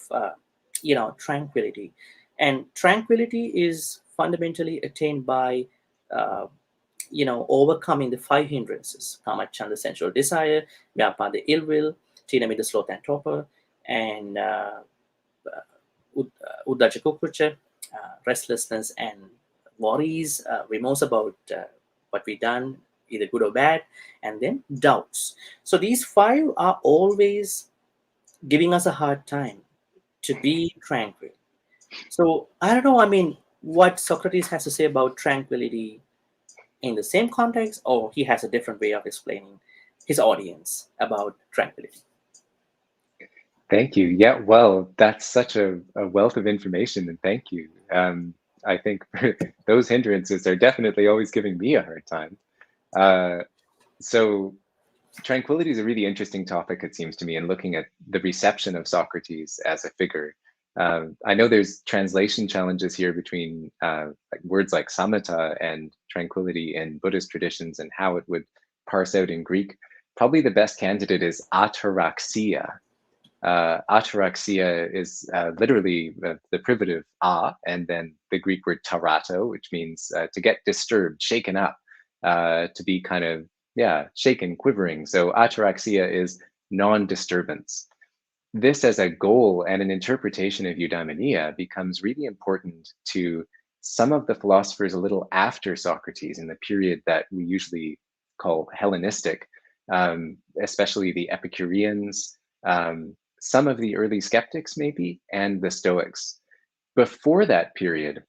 tranquility, and tranquility is fundamentally attained by overcoming the five hindrances: kama, chanda, sensual desire; vyapada, the ill will; tinami, the sloth and torpor; and uddhaja, kukucha, restlessness and worries, remorse about what we done, either good or bad; and then doubts. So these five are always giving us a hard time to be tranquil. So I don't know, I mean, what Socrates has to say about tranquility in the same context, or he has a different way of explaining his audience about tranquility. Thank you. Yeah, well, that's such a wealth of information, and thank you. I think those hindrances are definitely always giving me a hard time. So tranquility is a really interesting topic, it seems to me, in looking at the reception of Socrates as a figure. I know there's translation challenges here between words like samatha and tranquility in Buddhist traditions and how it would parse out in Greek. Probably the best candidate is ataraxia. Ataraxia is literally the privative a, and then the Greek word tarato, which means to get disturbed, shaken up, to be kind of, shaken, quivering. So ataraxia is non-disturbance. This as a goal and an interpretation of Eudaimonia becomes really important to some of the philosophers a little after Socrates, in the period that we usually call Hellenistic, especially the Epicureans, some of the early skeptics maybe, and the Stoics. Before that period,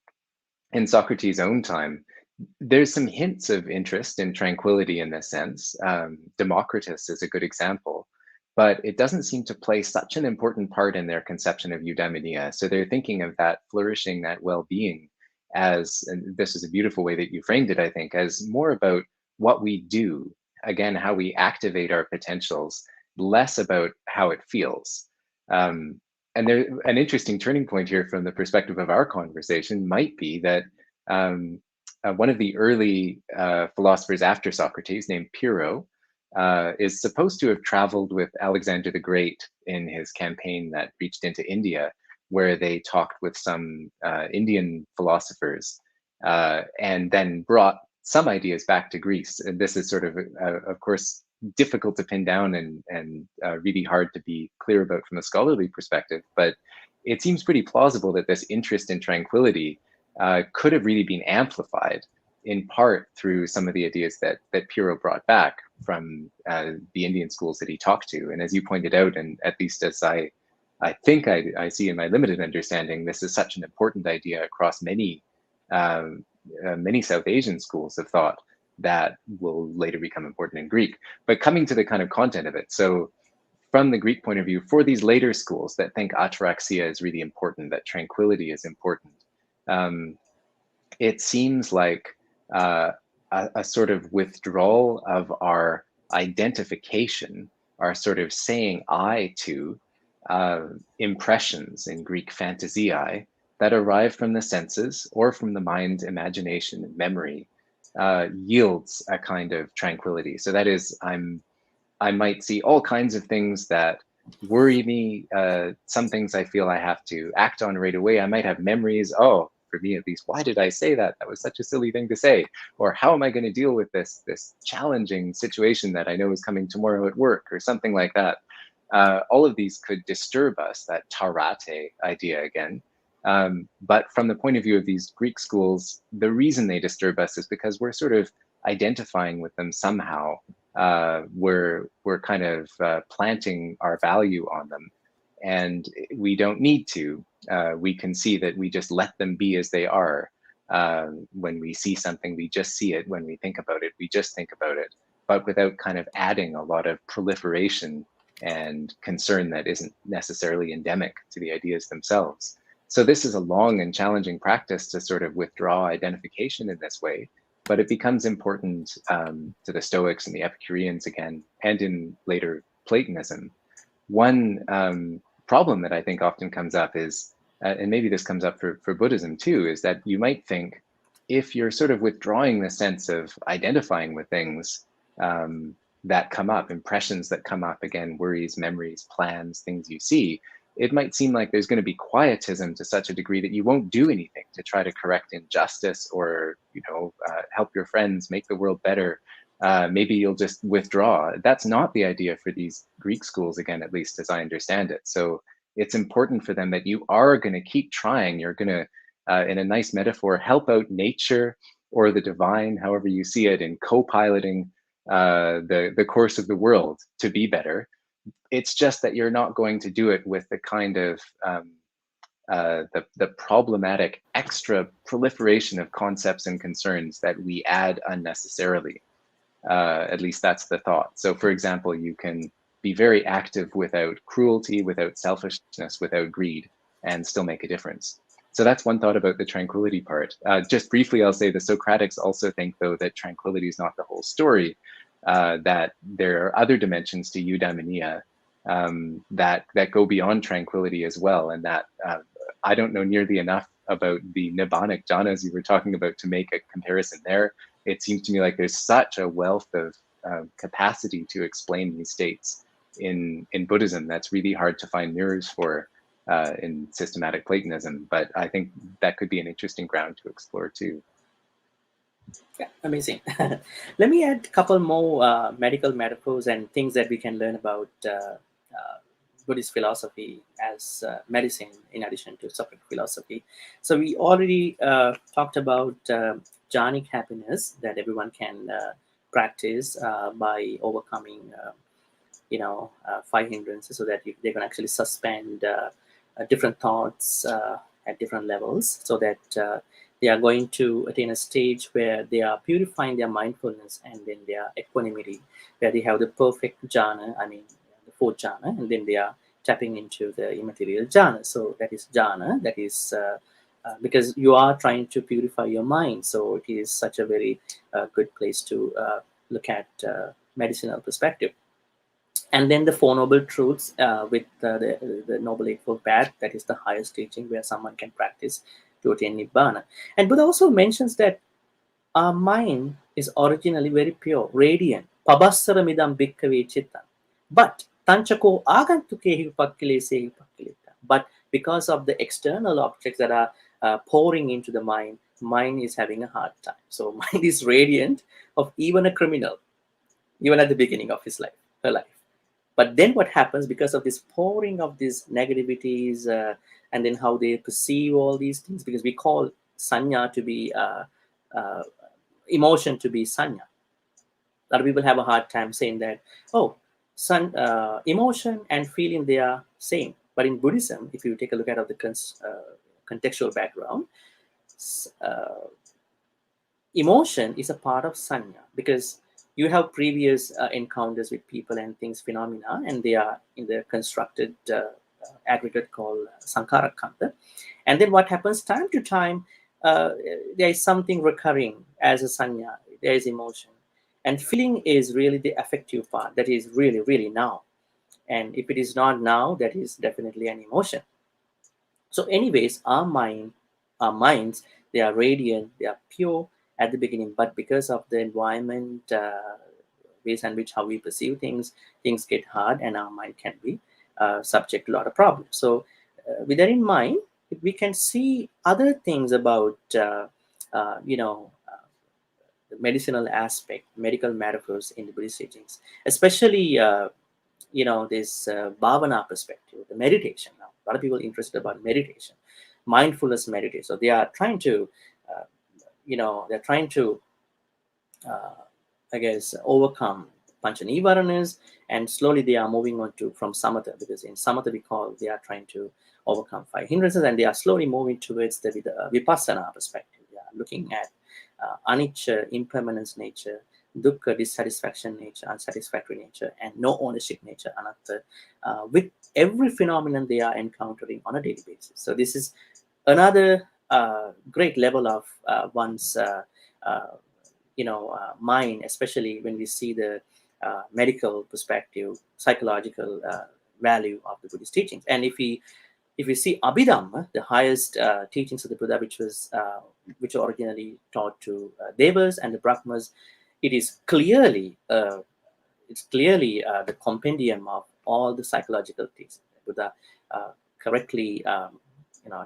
in Socrates' own time, there's some hints of interest in tranquility in this sense. Democritus is a good example, but it doesn't seem to play such an important part in their conception of eudaimonia. So they're thinking of that flourishing, that well-being as, and this is a beautiful way that you framed it, I think, as more about what we do, again, how we activate our potentials, less about how it feels. And there, an interesting turning point here from the perspective of our conversation might be that one of the early philosophers after Socrates, named Pyrrho, is supposed to have traveled with Alexander the Great in his campaign that reached into India, where they talked with some Indian philosophers and then brought some ideas back to Greece. And this is sort of course, difficult to pin down and really hard to be clear about from a scholarly perspective. But it seems pretty plausible that this interest in tranquility could have really been amplified in part through some of the ideas that Pyrrho brought back from the Indian schools that he talked to. And as you pointed out, and at least as I think I see in my limited understanding, this is such an important idea across many South Asian schools of thought that will later become important in Greek. But coming to the kind of content of it, so from the Greek point of view, for these later schools that think ataraxia is really important, that tranquility is important, it seems like a sort of withdrawal of our identification, our sort of saying I to impressions, in Greek phantasiae, that arrive from the senses or from the mind, imagination, and memory, yields a kind of tranquility. So that is, I might see all kinds of things that worry me, some things I feel I have to act on right away. I might have memories, oh, for me at least, why did I say that? That was such a silly thing to say. Or how am I going to deal with this challenging situation that I know is coming tomorrow at work, or something like that. All of these could disturb us, that tarate idea again. But from the point of view of these Greek schools, the reason they disturb us is because we're sort of identifying with them somehow. We're kind of planting our value on them, and we don't need to. We can see that we just let them be as they are. When we see something, we just see it. When we think about it, we just think about it, but without kind of adding a lot of proliferation and concern that isn't necessarily endemic to the ideas themselves. So this is a long and challenging practice to sort of withdraw identification in this way, but it becomes important to the Stoics and the Epicureans again, and in later Platonism, one problem that I think often comes up is, and maybe this comes up for Buddhism too, is that you might think if you're sort of withdrawing the sense of identifying with things that come up, impressions that come up, again, worries, memories, plans, things you see, it might seem like there's going to be quietism to such a degree that you won't do anything to try to correct injustice or, help your friends make the world better. Maybe you'll just withdraw. That's not the idea for these Greek schools, again, at least as I understand it. So it's important for them that you are going to keep trying. You're going to, in a nice metaphor, help out nature or the divine, however you see it, in co-piloting the course of the world to be better. It's just that you're not going to do it with the kind of the problematic extra proliferation of concepts and concerns that we add unnecessarily. At least that's the thought. So for example, you can be very active without cruelty, without selfishness, without greed, and still make a difference. So that's one thought about the tranquility part. Just briefly, I'll say the Socratics also think, though, that tranquility is not the whole story, that there are other dimensions to Eudaimonia that go beyond tranquility as well, and that I don't know nearly enough about the Nibbanic jhanas you were talking about to make a comparison there. It seems to me like there's such a wealth of capacity to explain these states in Buddhism that's really hard to find mirrors for in systematic Platonism, but I think that could be an interesting ground to explore too. Yeah, amazing. Let me add a couple more medical metaphors and things that we can learn about Buddhist philosophy as medicine in addition to Socratic philosophy. So we already talked about jhanic happiness that everyone can practice by overcoming, 5 hindrances, so that they can actually suspend different thoughts at different levels, so that they are going to attain a stage where they are purifying their mindfulness and then their equanimity, where they have the perfect jhana, the 4th jhana, and then they are tapping into the immaterial jhana. So that is jhana, that is because you are trying to purify your mind. So it is such a very good place to look at medicinal perspective. And then the 4 noble truths with the noble eightfold path, that is the highest teaching where someone can practice to attain nibbana. And Buddha also mentions that our mind is originally very pure, radiant. Pabassara midam bhikkhave chitta. But tanchako agantukehi upakkilesehi upakkilita. But because of the external objects that are pouring into the mind is having a hard time. So mind is radiant of even a criminal, even at the beginning of his life, her life. But then what happens because of this pouring of these negativities and then how they perceive all these things, because we call sanya to be emotion to be sanya. A lot of people have a hard time saying that, emotion and feeling, they are same. But in Buddhism, if you take a look at the contextual background, emotion is a part of sanya, because you have previous encounters with people and things, phenomena, and they are in the constructed aggregate called sankhara kanta. And then what happens time to time, there is something recurring as a sanya, there is emotion. And feeling is really the affective part, that is really, really now. And if it is not now, that is definitely an emotion. So anyways, our minds, they are radiant, they are pure at the beginning, but because of the environment, ways in which how we perceive things get hard, and our mind can be subject to a lot of problems. So with that in mind, we can see other things about the medicinal aspect, medical metaphors in the Buddhist teachings, especially this bhavana perspective, the meditation. Now a lot of people are interested about meditation, mindfulness meditation. So they are trying to overcome pancha nivaranas, and slowly they are moving on to from samatha, because in samatha they are trying to overcome 5 hindrances, and they are slowly moving towards the vipassana perspective. They are looking at anicca, impermanence nature, dukkha, dissatisfaction nature, unsatisfactory nature, and no ownership nature, anatta, with every phenomenon they are encountering on a daily basis. So this is another great level of one's mind, especially when we see the medical perspective, psychological value of the Buddhist teachings. And if we see Abhidhamma, the highest teachings of the Buddha, which were originally taught to Devas and the Brahmas, it is clearly the compendium of all the psychological teachings. The Buddha correctly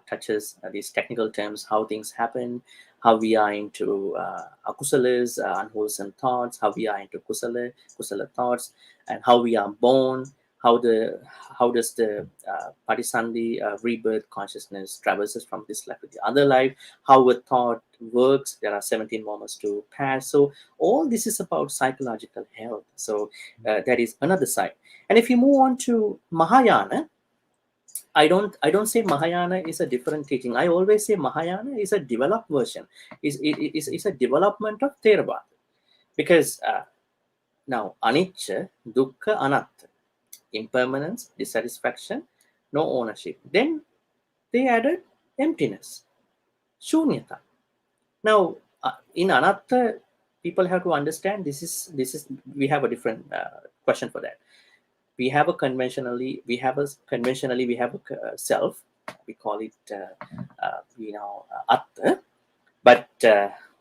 touches these technical terms, how things happen, how we are into akusalas, unwholesome thoughts, how we are into kusala thoughts, and how we are born, how does the patisandhi rebirth consciousness traverses from this life to the other life, how a thought works. There are 17 moments to pass. So all this is about psychological health. So that is another side. And if you move on to Mahayana, I don't say Mahayana is a different teaching. I always say Mahayana is a developed version. Is a development of Theravada. Because now anicca, dukkha, anatta, impermanence, dissatisfaction, no ownership. Then they added emptiness, shunyata. Now in anatta, people have to understand this is we have a different question for that. We have a conventionally self. We call it atta. But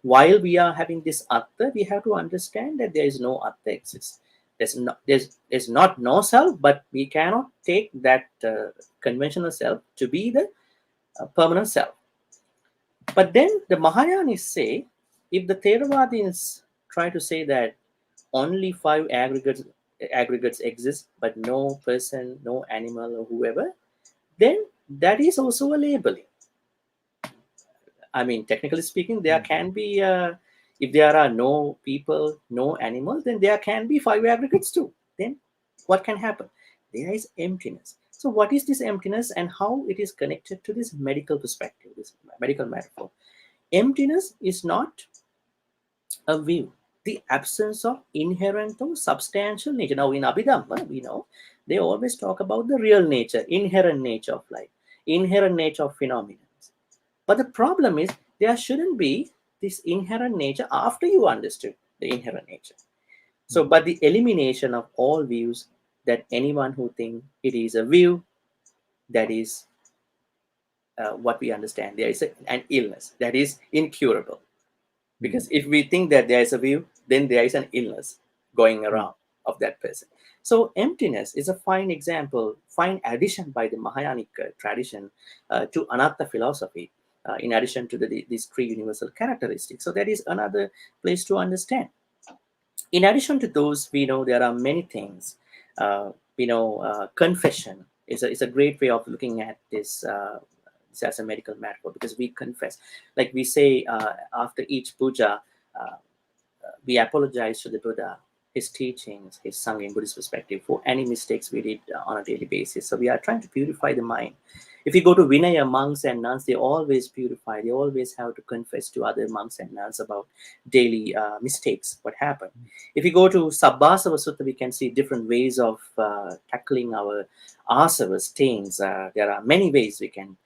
while we are having this atta, we have to understand that there is no atta exists. There's not no self, but we cannot take that conventional self to be the permanent self. But then the Mahayanis say, if the Theravadins try to say that only 5 aggregates exist, but no person, no animal, or whoever, then that is also a labeling. I mean, technically speaking, there can be, if there are no people, no animals, then there can be 5 aggregates too. Then what can happen? There is emptiness. So what is this emptiness and how it is connected to this medical perspective, this medical metaphor? Emptiness is not a view, the absence of inherent or substantial nature. Now in Abhidhamma, we know they always talk about the real nature, inherent nature of life, inherent nature of phenomena. But the problem is there shouldn't be this inherent nature after you understood the inherent nature. So, but the elimination of all views, that anyone who thinks it is a view, that is what we understand. There is an illness that is incurable. Because if we think that there is a view, then there is an illness going around of that person. So emptiness is a fine example, fine addition by the Mahayanic tradition to anatta philosophy, in addition to these 3 universal characteristics. So that is another place to understand. In addition to those, we know there are many things. Confession is a great way of looking at this as a medical metaphor, because we confess. Like we say after each puja, we apologize to the Buddha, his teachings, his Sangha in Buddhist perspective, for any mistakes we did on a daily basis. So we are trying to purify the mind. If you go to Vinaya, monks and nuns, they always purify. They always have to confess to other monks and nuns about daily mistakes, what happened. If you go to Sabbasava Sutta, we can see different ways of tackling our asava stains. There are many ways we can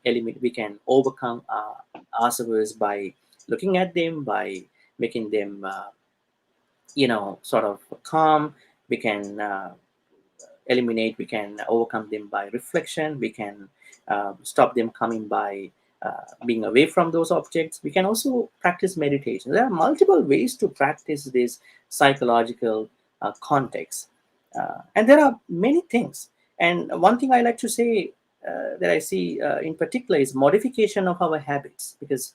eliminate, we can overcome asavas by looking at them, by making them sort of calm. We can eliminate, we can overcome them by reflection. We can stop them coming by being away from those objects. We can also practice meditation. There are multiple ways to practice this psychological context, and there are many things. And one thing I like to say that I see in particular is modification of our habits, because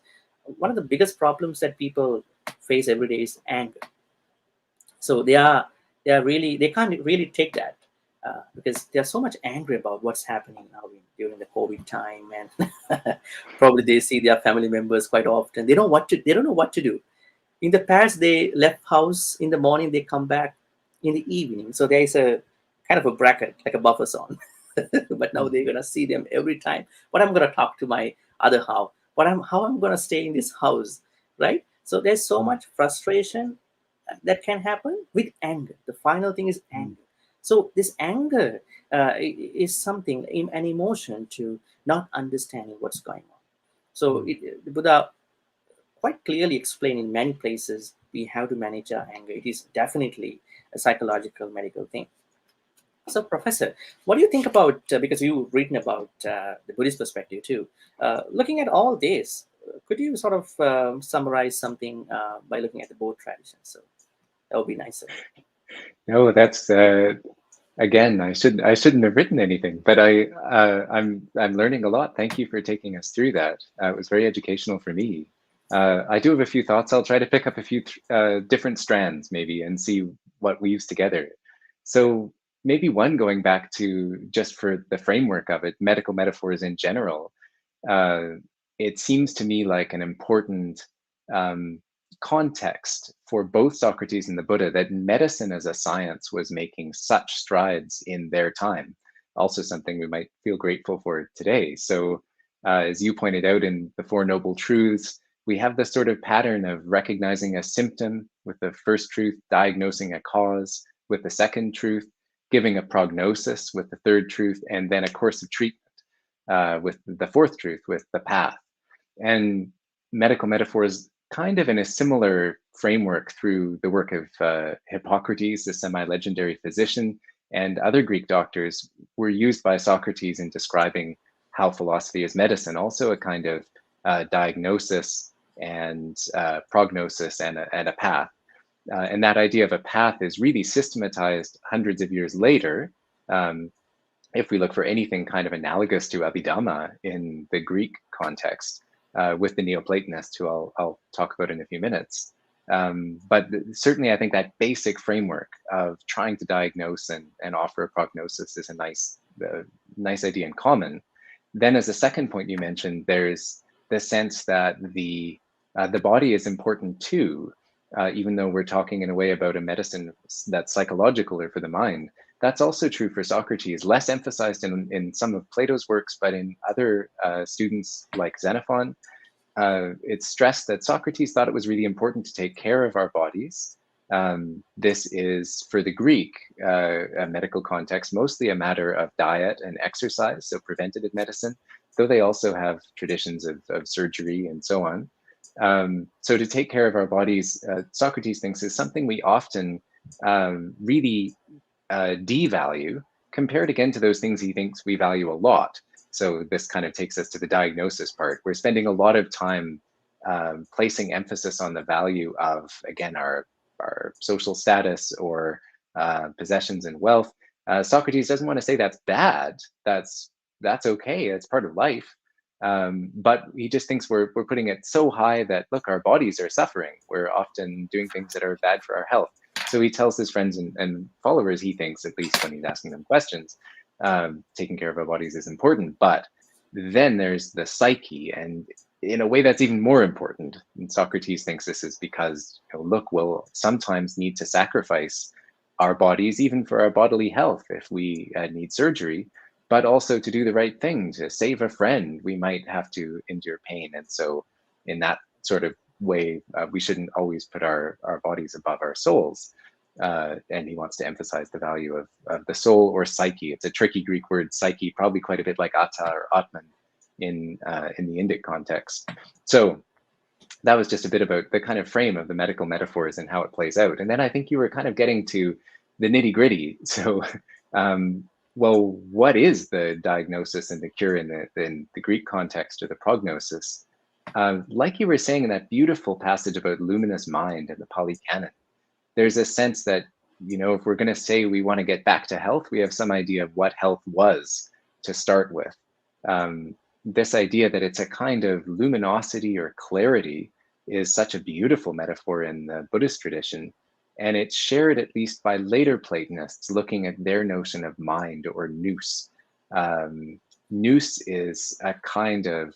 one of the biggest problems that people face every day is anger. So they can't really take that because they're so much angry about what's happening now during the COVID time, and probably they see their family members quite often. They don't know what to do. In the past, they left house in the morning, they come back in the evening. So there is a kind of a bracket, like a buffer zone. But now they're gonna see them every time. But I'm gonna talk to my other half. How I'm gonna stay in this house, right? So there's so much frustration that can happen with anger. The final thing is anger. So this anger is something, an emotion to not understanding what's going on. So the Buddha quite clearly explained in many places we have to manage our anger. It is definitely a psychological medical thing. So, Professor, what do you think about, because you've written about the Buddhist perspective too, looking at all this, could you sort of summarize something by looking at the both traditions? So that would be nicer. No, that's again, I shouldn't have written anything, but I'm learning a lot. Thank you for taking us through that. It was very educational for me. I do have a few thoughts. I'll try to pick up a few different strands maybe and see what weaves together. So maybe one going back to just for the framework of it, medical metaphors in general. Uh, it seems to me like an important um, context for both Socrates and the Buddha that medicine as a science was making such strides in their time. Also, something we might feel grateful for today. So, as you pointed out in the Four Noble Truths, we have this sort of pattern of recognizing a symptom with the first truth, diagnosing a cause with the second truth, giving a prognosis with the third truth, and then a course of treatment with the fourth truth, with the path. And medical metaphors kind of in a similar framework through the work of Hippocrates, the semi-legendary physician, and other Greek doctors were used by Socrates in describing how philosophy is medicine, also a kind of diagnosis and prognosis and a path. And that idea of a path is really systematized hundreds of years later. If we look for anything kind of analogous to Abhidhamma in the Greek context, with the Neoplatonists, who I'll talk about in a few minutes. But certainly, I think that basic framework of trying to diagnose and offer a prognosis is a nice idea in common. Then, as a second point you mentioned, there's the sense that the body is important too, even though we're talking in a way about a medicine that's psychological or for the mind. That's also true for Socrates, less emphasized in some of Plato's works, but in other students like Xenophon, it's stressed that Socrates thought it was really important to take care of our bodies. This is, for the Greek, a medical context, mostly a matter of diet and exercise, so preventative medicine, though they also have traditions of surgery and so on. So to take care of our bodies, Socrates thinks is something we often really devalue compared again to those things he thinks we value a lot. So this kind of takes us to the diagnosis part. We're spending a lot of time placing emphasis on the value of, again, our social status or possessions and wealth. Socrates doesn't want to say that's bad. That's okay. It's part of life. But he just thinks we're putting it so high that, look, our bodies are suffering. We're often doing things that are bad for our health. So he tells his friends and followers, he thinks, at least when he's asking them questions, taking care of our bodies is important. But then there's the psyche, and in a way that's even more important. And Socrates thinks this is because, look, we'll sometimes need to sacrifice our bodies, even for our bodily health, if we need surgery, but also to do the right thing, to save a friend, we might have to endure pain. And so in that sort of way, we shouldn't always put our bodies above our souls. And he wants to emphasize the value of the soul or psyche. It's a tricky Greek word, psyche, probably quite a bit like atta or atman in the Indic context. So that was just a bit about the kind of frame of the medical metaphors and how it plays out. And then I think you were kind of getting to the nitty gritty. So, well, what is the diagnosis and the cure in the Greek context, or the prognosis? Like you were saying in that beautiful passage about luminous mind in the Pali Canon, there's a sense that, if we're going to say we want to get back to health, we have some idea of what health was to start with. This idea that it's a kind of luminosity or clarity is such a beautiful metaphor in the Buddhist tradition. And it's shared at least by later Platonists looking at their notion of mind, or nous. Nous is a kind of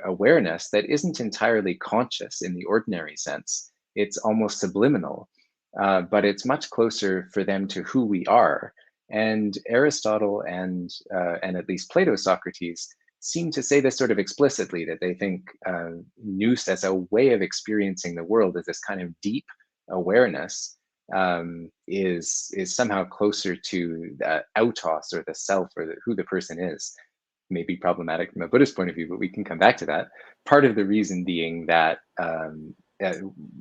awareness that isn't entirely conscious in the ordinary sense. It's almost subliminal, but it's much closer for them to who we are. And Aristotle and at least Plato, Socrates, seem to say this sort of explicitly, that they think nous as a way of experiencing the world, as this kind of deep awareness, is somehow closer to the autos, or the self, or who the person is. Maybe problematic from a Buddhist point of view, but we can come back to that. Part of the reason being that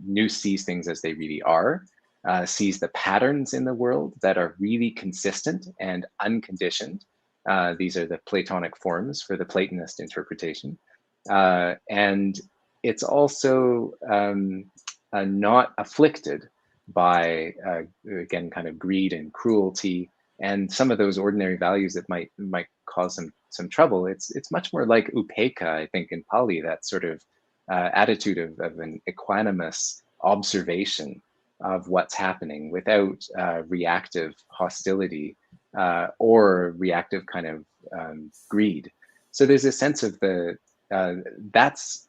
nous sees things as they really are, sees the patterns in the world that are really consistent and unconditioned. These are the Platonic forms for the Platonist interpretation. And it's also not afflicted by, again, kind of greed and cruelty and some of those ordinary values that might cause some trouble. It's much more like upekkha, I think, in Pali, that sort of attitude of an equanimous observation of what's happening without reactive hostility or reactive kind of greed. So there's a sense of that's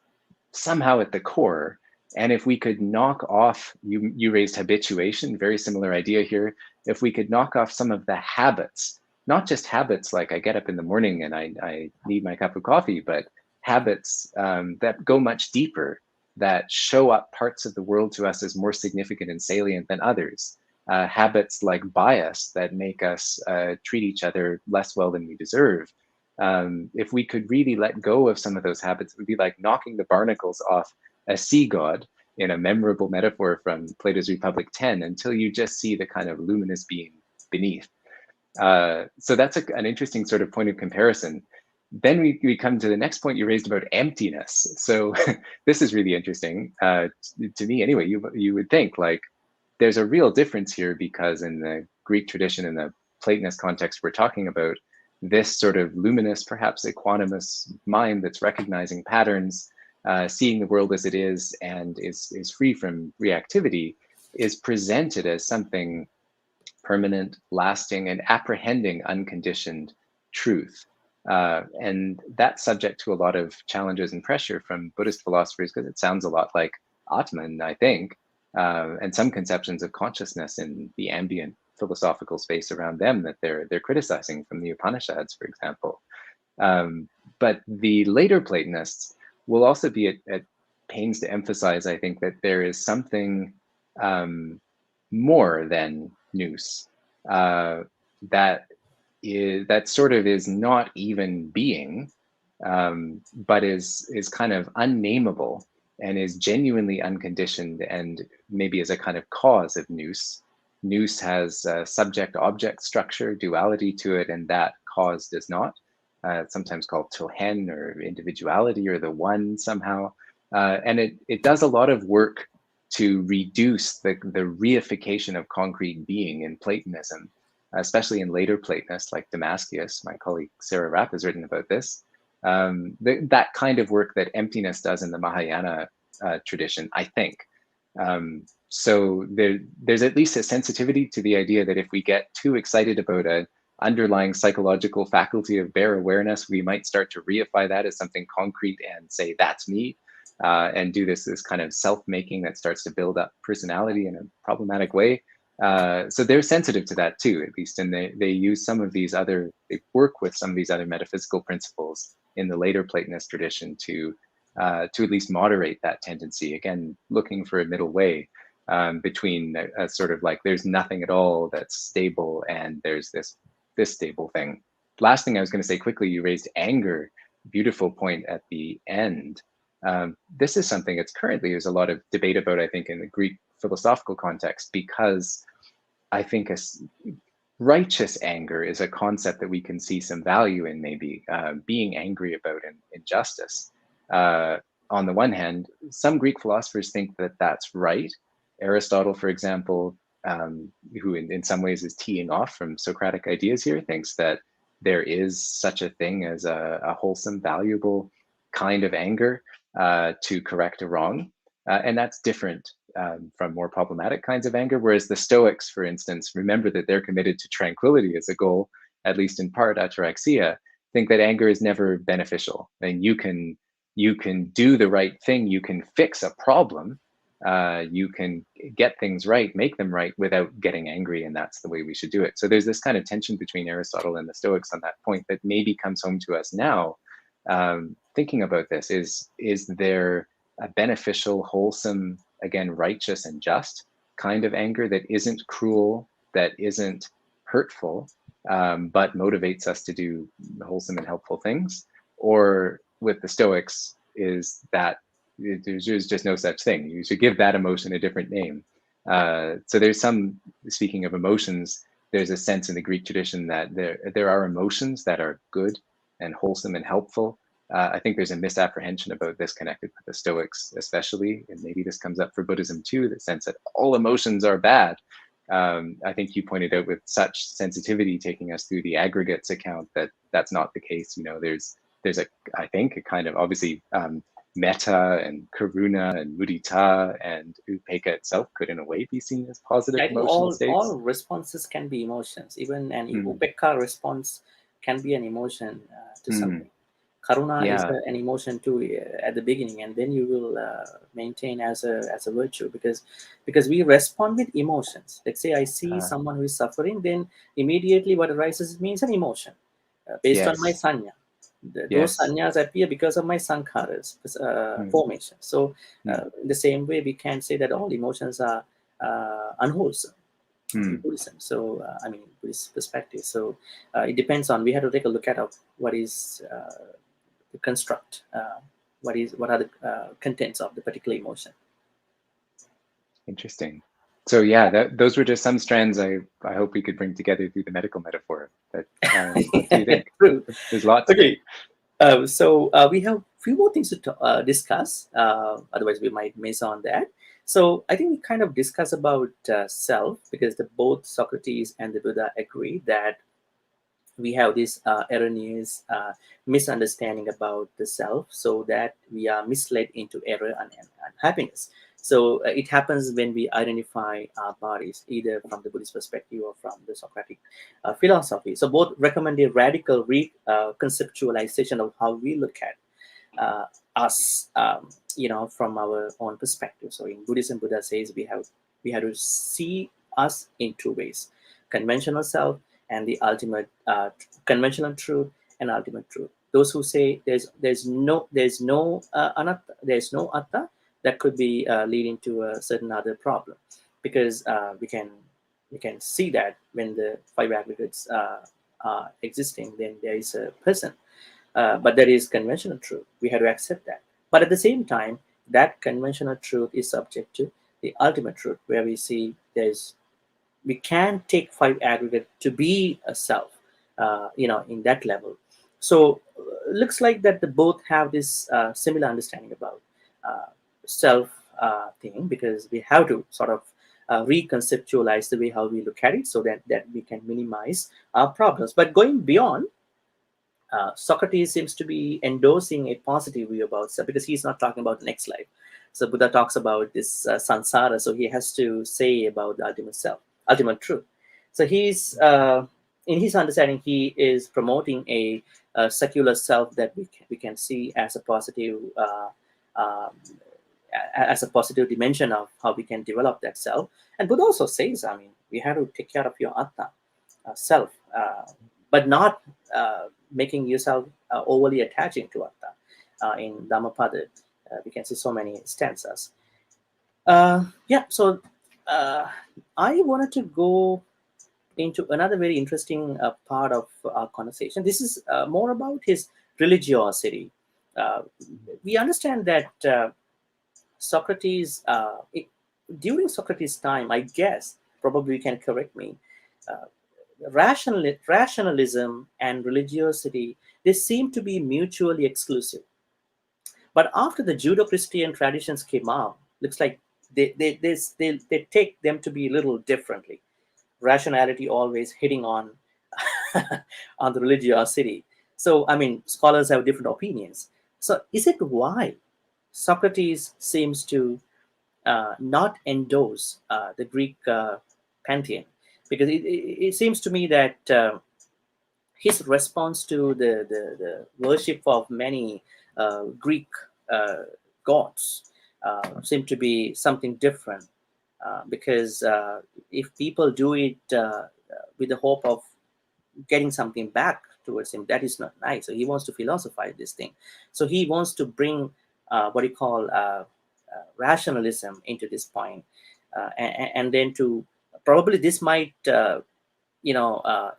somehow at the core. And if we could knock off, you raised habituation, very similar idea here. If we could knock off some of the habits, not just habits like I get up in the morning and I need my cup of coffee, but habits that go much deeper, that show up parts of the world to us as more significant and salient than others. Habits like bias that make us treat each other less well than we deserve. If we could really let go of some of those habits, it would be like knocking the barnacles off a sea god, in a memorable metaphor from Plato's Republic 10, until you just see the kind of luminous being beneath. So that's an interesting sort of point of comparison. Then we come to the next point you raised about emptiness. So this is really interesting to me anyway. You would think like there's a real difference here, because in the Greek tradition, in the Platonist context we're talking about, this sort of luminous, perhaps equanimous mind that's recognizing patterns, seeing the world as it is, and is free from reactivity, is presented as something permanent, lasting, and apprehending unconditioned truth. And that's subject to a lot of challenges and pressure from Buddhist philosophers, because it sounds a lot like Atman, I think, and some conceptions of consciousness in the ambient philosophical space around them that they're criticizing from the Upanishads, for example. But the later Platonists will also be at pains to emphasize, I think, that there is something more than nous, that sort of is not even being, but is kind of unnameable and is genuinely unconditioned, and maybe as a kind of cause of nous. Nous has a subject-object structure, duality to it, and that cause does not. It's sometimes called tohen, or individuality, or the one somehow. And it does a lot of work to reduce the reification of concrete being in Platonism, especially in later Platonists like Damascius. My colleague Sarah Rapp has written about this. That kind of work that emptiness does in the Mahayana tradition, I think. So there's at least a sensitivity to the idea that if we get too excited about an underlying psychological faculty of bare awareness, we might start to reify that as something concrete and say, that's me, and do this kind of self-making that starts to build up personality in a problematic way. So they're sensitive to that too, at least, and they use some of these other, they work with some of these other metaphysical principles in the later Platonist tradition to at least moderate that tendency. Again, looking for a middle way between a sort of like there's nothing at all that's stable and there's this stable thing. Last thing I was going to say quickly, you raised anger. Beautiful point at the end. This is something that's currently there's a lot of debate about, I think, in the Greek philosophical context, because I think righteous anger is a concept that we can see some value in, maybe being angry about injustice. On the one hand, some Greek philosophers think that that's right. Aristotle, for example, who in some ways is teeing off from Socratic ideas here, thinks that there is such a thing as a wholesome, valuable kind of anger to correct a wrong. And that's different from more problematic kinds of anger. Whereas the Stoics, for instance, remember that they're committed to tranquility as a goal, at least in part, ataraxia, think that anger is never beneficial. And you can do the right thing, you can fix a problem, you can get things right, make them right without getting angry, and that's the way we should do it. So there's this kind of tension between Aristotle and the Stoics on that point that maybe comes home to us now. Thinking about this, is there a beneficial, wholesome, again, righteous and just kind of anger that isn't cruel, that isn't hurtful, but motivates us to do wholesome and helpful things? Or with the Stoics, is that there's just no such thing? You should give that emotion a different name. So there's some, speaking of emotions, there's a sense in the Greek tradition that there are emotions that are good and wholesome and helpful. I think there's a misapprehension about this connected with the Stoics, especially, and maybe this comes up for Buddhism too, the sense that all emotions are bad. I think you pointed out with such sensitivity, taking us through the aggregates account, that that's not the case. You know, there's a, I think, a kind of, obviously, metta and karuna and mudita and upekkha itself could in a way be seen as positive I think emotional states. all responses can be emotions. Even an Mm. upekkha response can be an emotion to Mm. something. Karuna is Yeah. an emotion too at the beginning, and then you will maintain as a virtue, because we respond with emotions. Let's say I see someone who is suffering, then immediately what arises means an emotion based on my Yes. sanya. Those Yes. sanyas appear because of my sankharas formation. So in the same way, we can say that all emotions are unwholesome in Buddhism. So I mean, Buddhist perspective. So it depends on. We have to take a look at what is the construct. What are the contents of the particular emotion. Interesting. So yeah, those were just some strands I hope we could bring together through the medical metaphor. But what do you think? True. There's lots Okay. there. So we have a few more things to discuss. Otherwise, we might miss on that. So I think we kind of discuss about self, because both Socrates and the Buddha agree that we have this erroneous misunderstanding about the self, so that we are misled into error and unhappiness. So it happens when we identify our bodies, either from the Buddhist perspective or from the Socratic philosophy. So both recommend a radical reconceptualization of how we look at us, from our own perspective. So in Buddhism, Buddha says we have to see us in two ways: conventional self and the ultimate conventional truth and ultimate truth. Those who say there's no anatta, there's no atta, that could be leading to a certain other problem, because we can see that when the five aggregates are existing, then there is a person. But there is conventional truth. We have to accept that. But at the same time, that conventional truth is subject to the ultimate truth, where we see we can take five aggregate to be a self, in that level. So looks like that the both have this similar understanding about self thing, because we have to sort of reconceptualize the way how we look at it, so that we can minimize our problems. But going beyond, Socrates seems to be endorsing a positive view about self, because he's not talking about next life. So Buddha talks about this samsara, so he has to say about the ultimate self, ultimate truth. So he's in his understanding, he is promoting a secular self that we can see as a positive dimension of how we can develop that self. And Buddha also says, I mean, we have to take care of your atta, self, but not making yourself overly attaching to atta. In Dhammapada, we can see so many stanzas. So I wanted to go into another very interesting part of our conversation. This is more about his religiosity. We understand that Socrates, during Socrates' time, I guess, probably you can correct me, uh, rationalism and religiosity, they seem to be mutually exclusive. But after the Judeo-Christian traditions came out, looks like they take them to be a little differently. Rationality always hitting on on the religiosity. So I mean, scholars have different opinions. So is it why Socrates seems to not endorse the Greek pantheon? Because it seems to me that his response to the worship of many Greek gods seem to be something different. Because if people do it with the hope of getting something back towards him, that is not nice. So he wants to philosophize this thing. So he wants to bring what you call rationalism into this point, and then to probably this might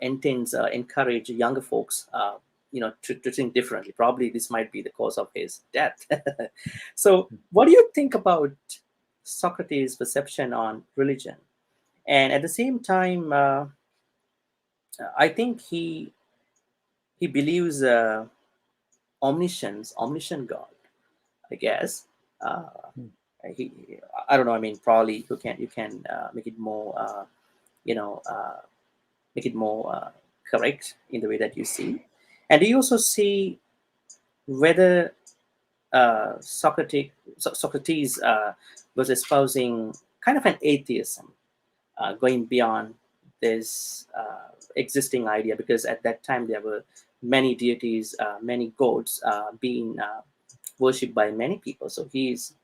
encourage younger folks to think differently. Probably this might be the cause of his death. So what do you think about Socrates' perception on religion. And at the same time, I think he believes omniscient God, I guess. Uh, he, I don't know. I mean, probably you can make it more, you know, make it more correct in the way that you see. And do you also see whether Socrates was espousing kind of an atheism, going beyond this existing idea, because at that time there were many deities, many gods being worshipped by many people. So he's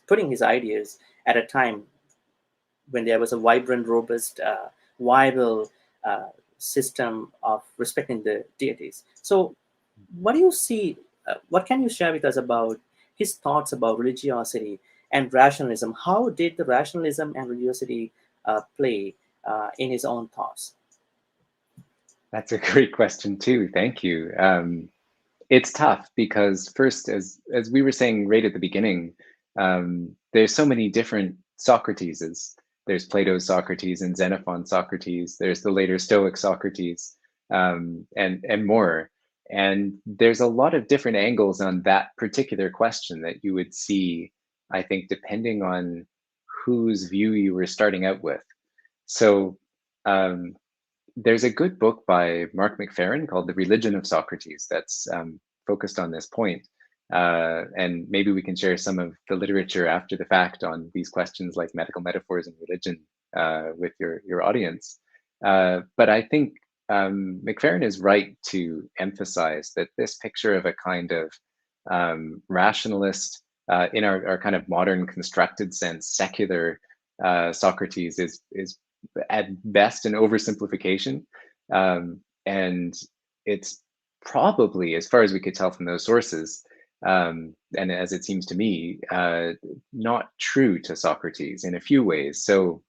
putting his ideas at a time when there was a vibrant, robust, viable system of respecting the deities. So what do you see? What can you share with us about his thoughts about religiosity and rationalism? How did the rationalism and religiosity play in his own thoughts? That's a great question too. Thank you. It's tough because first, as we were saying right at the beginning, there's so many different Socrateses. There's Plato's Socrates and Xenophon's Socrates. There's the later Stoic Socrates, and more. And there's a lot of different angles on that particular question that you would see, I think, depending on whose view you were starting out with. So there's a good book by Mark McFerrin called The Religion of Socrates that's focused on this point. And maybe we can share some of the literature after the fact on these questions like medical metaphors and religion with your audience. But I think McFerrin is right to emphasize that this picture of a kind of rationalist, in our kind of modern constructed sense, secular Socrates is at best an oversimplification. And it's probably, as far as we could tell from those sources, and as it seems to me, not true to Socrates in a few ways. So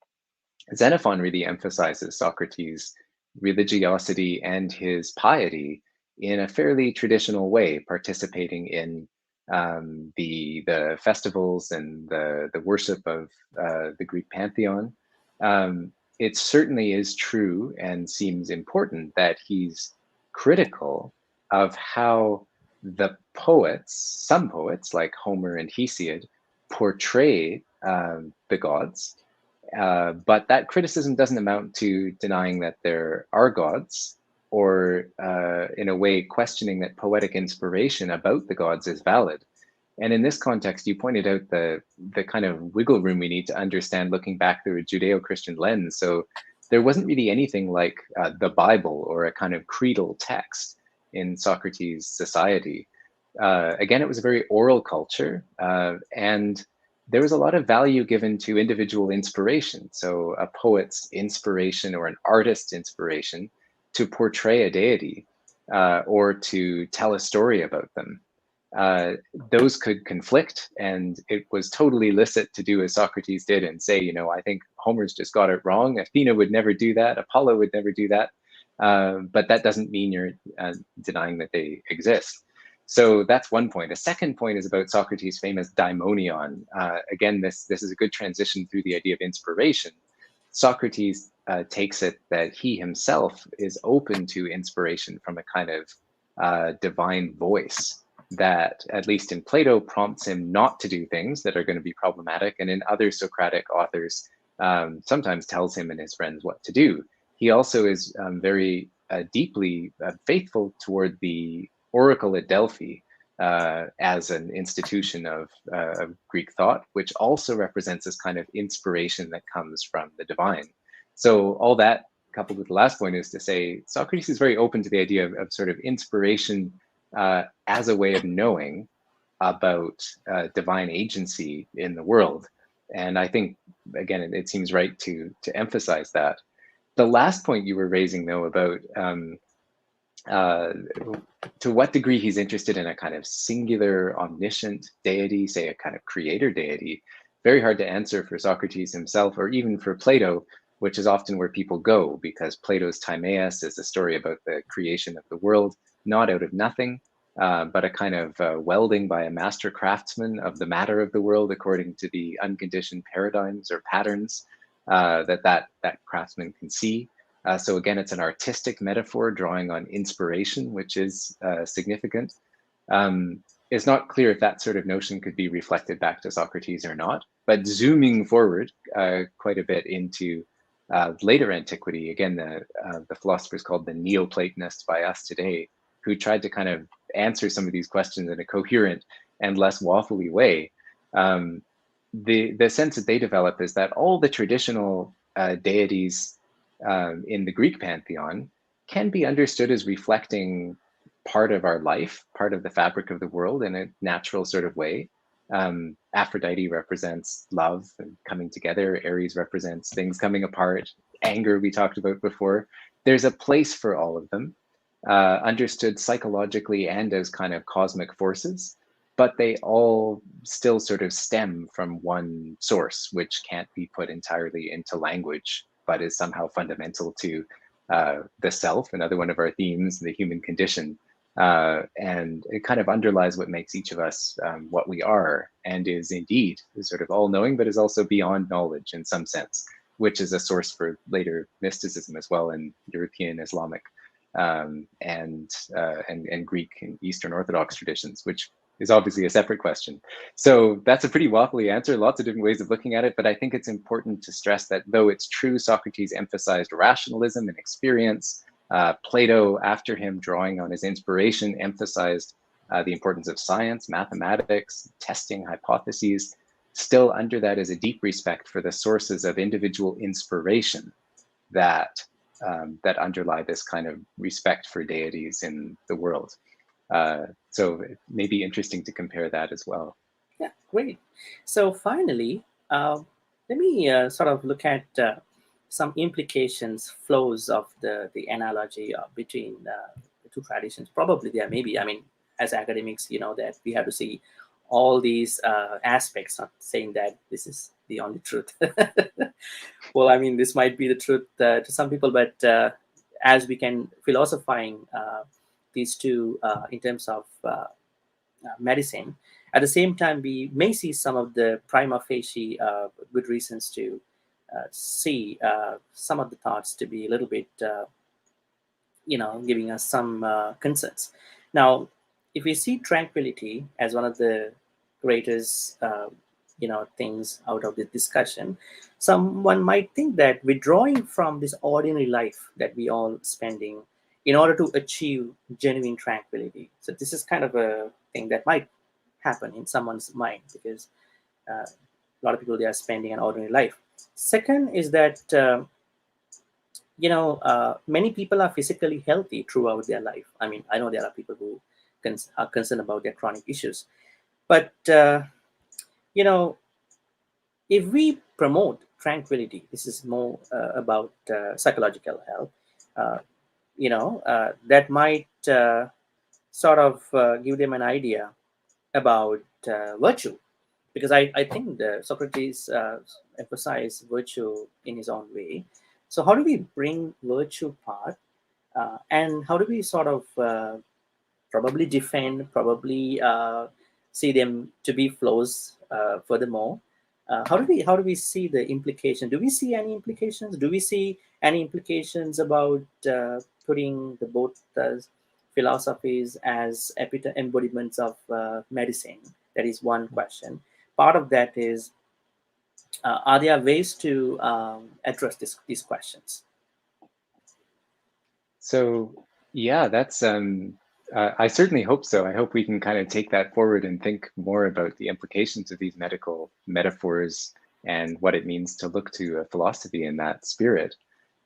Xenophon really emphasizes Socrates' religiosity and his piety in a fairly traditional way, participating in the festivals and the worship of the Greek pantheon. It certainly is true and seems important that he's critical of how the poets, some poets like Homer and Hesiod, portray the gods. But that criticism doesn't amount to denying that there are gods, or in a way questioning that poetic inspiration about the gods is valid. And in this context, you pointed out the kind of wiggle room we need to understand looking back through a Judeo-Christian lens. So there wasn't really anything like the Bible or a kind of creedal text in Socrates' society. Again, it was a very oral culture, and there was a lot of value given to individual inspiration. So a poet's inspiration or an artist's inspiration to portray a deity or to tell a story about them. Those could conflict, and it was totally licit to do as Socrates did and say, you know, I think Homer's just got it wrong. Athena would never do that. Apollo would never do that. But that doesn't mean you're denying that they exist. So that's one point. A second point is about Socrates' famous daimonion. Again, this is a good transition through the idea of inspiration. Socrates takes it that he himself is open to inspiration from a kind of divine voice that, at least in Plato, prompts him not to do things that are going to be problematic, and in other Socratic authors sometimes tells him and his friends what to do. He also is very deeply faithful toward the oracle at Delphi as an institution of Greek thought, which also represents this kind of inspiration that comes from the divine. So all that coupled with the last point is to say Socrates is very open to the idea of sort of inspiration as a way of knowing about divine agency in the world. And I think, again, it seems right to emphasize that. The last point you were raising, though, about to what degree he's interested in a kind of singular omniscient deity, say a kind of creator deity, very hard to answer for Socrates himself, or even for Plato, which is often where people go, because Plato's Timaeus is a story about the creation of the world, not out of nothing, but a kind of welding by a master craftsman of the matter of the world according to the unconditioned paradigms or patterns that craftsman can see. So again, it's an artistic metaphor drawing on inspiration, which is significant. It's not clear if that sort of notion could be reflected back to Socrates or not, but zooming forward quite a bit into later antiquity, again, the philosophers called the Neoplatonists by us today, who tried to kind of answer some of these questions in a coherent and less waffly way. The sense that they develop is that all the traditional deities in the Greek pantheon can be understood as reflecting part of our life, part of the fabric of the world in a natural sort of way. Aphrodite represents love and coming together. Ares represents things coming apart. Anger, we talked about before. There's a place for all of them, understood psychologically and as kind of cosmic forces, but they all still sort of stem from one source, which can't be put entirely into language, but is somehow fundamental to the self, another one of our themes, the human condition. And it kind of underlies what makes each of us what we are, and is indeed sort of all-knowing, but is also beyond knowledge in some sense, which is a source for later mysticism as well in European, Islamic, and Greek and Eastern Orthodox traditions, which is obviously a separate question. So that's a pretty waffly answer, lots of different ways of looking at it, but I think it's important to stress that though it's true Socrates emphasized rationalism and experience, Plato, after him, drawing on his inspiration, emphasized the importance of science, mathematics, testing hypotheses. Still under that is a deep respect for the sources of individual inspiration that underlie this kind of respect for deities in the world. So it may be interesting to compare that as well. Yeah, great. So finally, let me sort of look at some implications, flows of the analogy between the two traditions. Probably there may be, I mean, as academics, you know that we have to see all these aspects, not saying that this is the only truth. Well, I mean, this might be the truth to some people, but as we can philosophizing these two in terms of medicine, at the same time, we may see some of the prima facie good reasons to see some of the thoughts to be a little bit, giving us some concerns. Now, if we see tranquility as one of the greatest, things out of the discussion, someone might think that withdrawing from this ordinary life that we all spending in order to achieve genuine tranquility. So this is kind of a thing that might happen in someone's mind because a lot of people, they are spending an ordinary life. Second is that many people are physically healthy throughout their life. I mean, I know there are people who are concerned about their chronic issues, but if we promote tranquility, this is more about psychological health. That might sort of give them an idea about virtue, because I think Socrates emphasized virtue in his own way. So how do we bring virtue part, and how do we sort of probably defend, probably see them to be flaws furthermore? How do we see the implication? Do we see any implications? Do we see any implications about putting the both philosophies as embodiments of medicine? That is one question. Part of that is, are there ways to address these questions? So yeah, that's I certainly hope so. I hope we can kind of take that forward and think more about the implications of these medical metaphors and what it means to look to a philosophy in that spirit.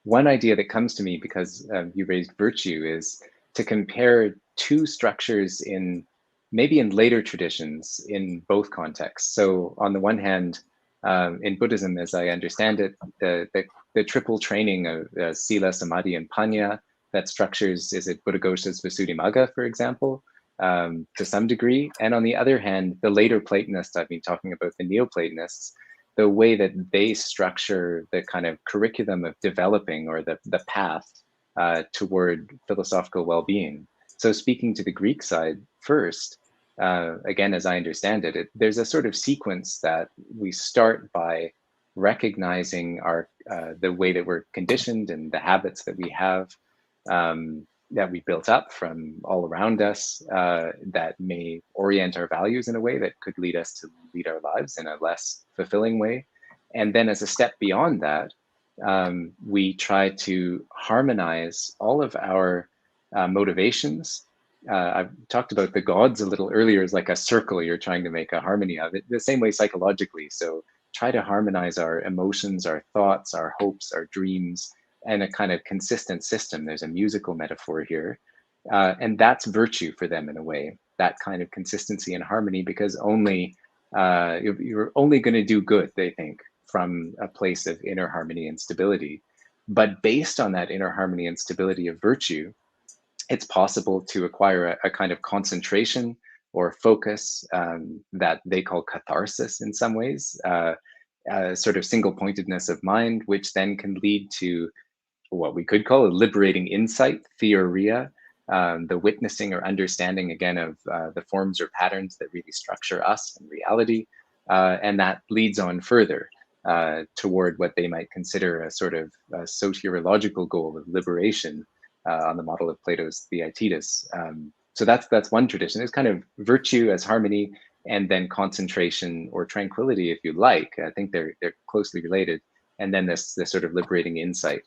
One idea that comes to me, because you raised virtue, is to compare two structures maybe in later traditions in both contexts. So on the one hand, in Buddhism, as I understand it, the triple training of Sila, Samadhi, and Panya, that structures, is it Buddhaghosa's Visuddhimagga, for example, to some degree. And on the other hand, the later Platonists, I've been talking about the Neoplatonists, the way that they structure the kind of curriculum of developing, or the path toward philosophical well-being. So speaking to the Greek side first, again, as I understand it, there's a sort of sequence that we start by recognizing our the way that we're conditioned and the habits that we have, that we built up from all around us, that may orient our values in a way that could lead us to lead our lives in a less fulfilling way. And then as a step beyond that, we try to harmonize all of our motivations. I've talked about the gods a little earlier as like a circle you're trying to make a harmony of it, the same way psychologically. So try to harmonize our emotions, our thoughts, our hopes, our dreams, and a kind of consistent system. There's a musical metaphor here. And that's virtue for them in a way, that kind of consistency and harmony, because only you're only going to do good, they think, from a place of inner harmony and stability. But based on that inner harmony and stability of virtue, it's possible to acquire a kind of concentration or focus that they call catharsis in some ways, a sort of single-pointedness of mind, which then can lead to what we could call a liberating insight, theoria, the witnessing or understanding again of the forms or patterns that really structure us and reality. And that leads on further toward what they might consider a sort of soteriological goal of liberation on the model of Plato's Theaetetus. So that's one tradition. It's kind of virtue as harmony, and then concentration or tranquility, if you like. I think they're closely related. And then this sort of liberating insight.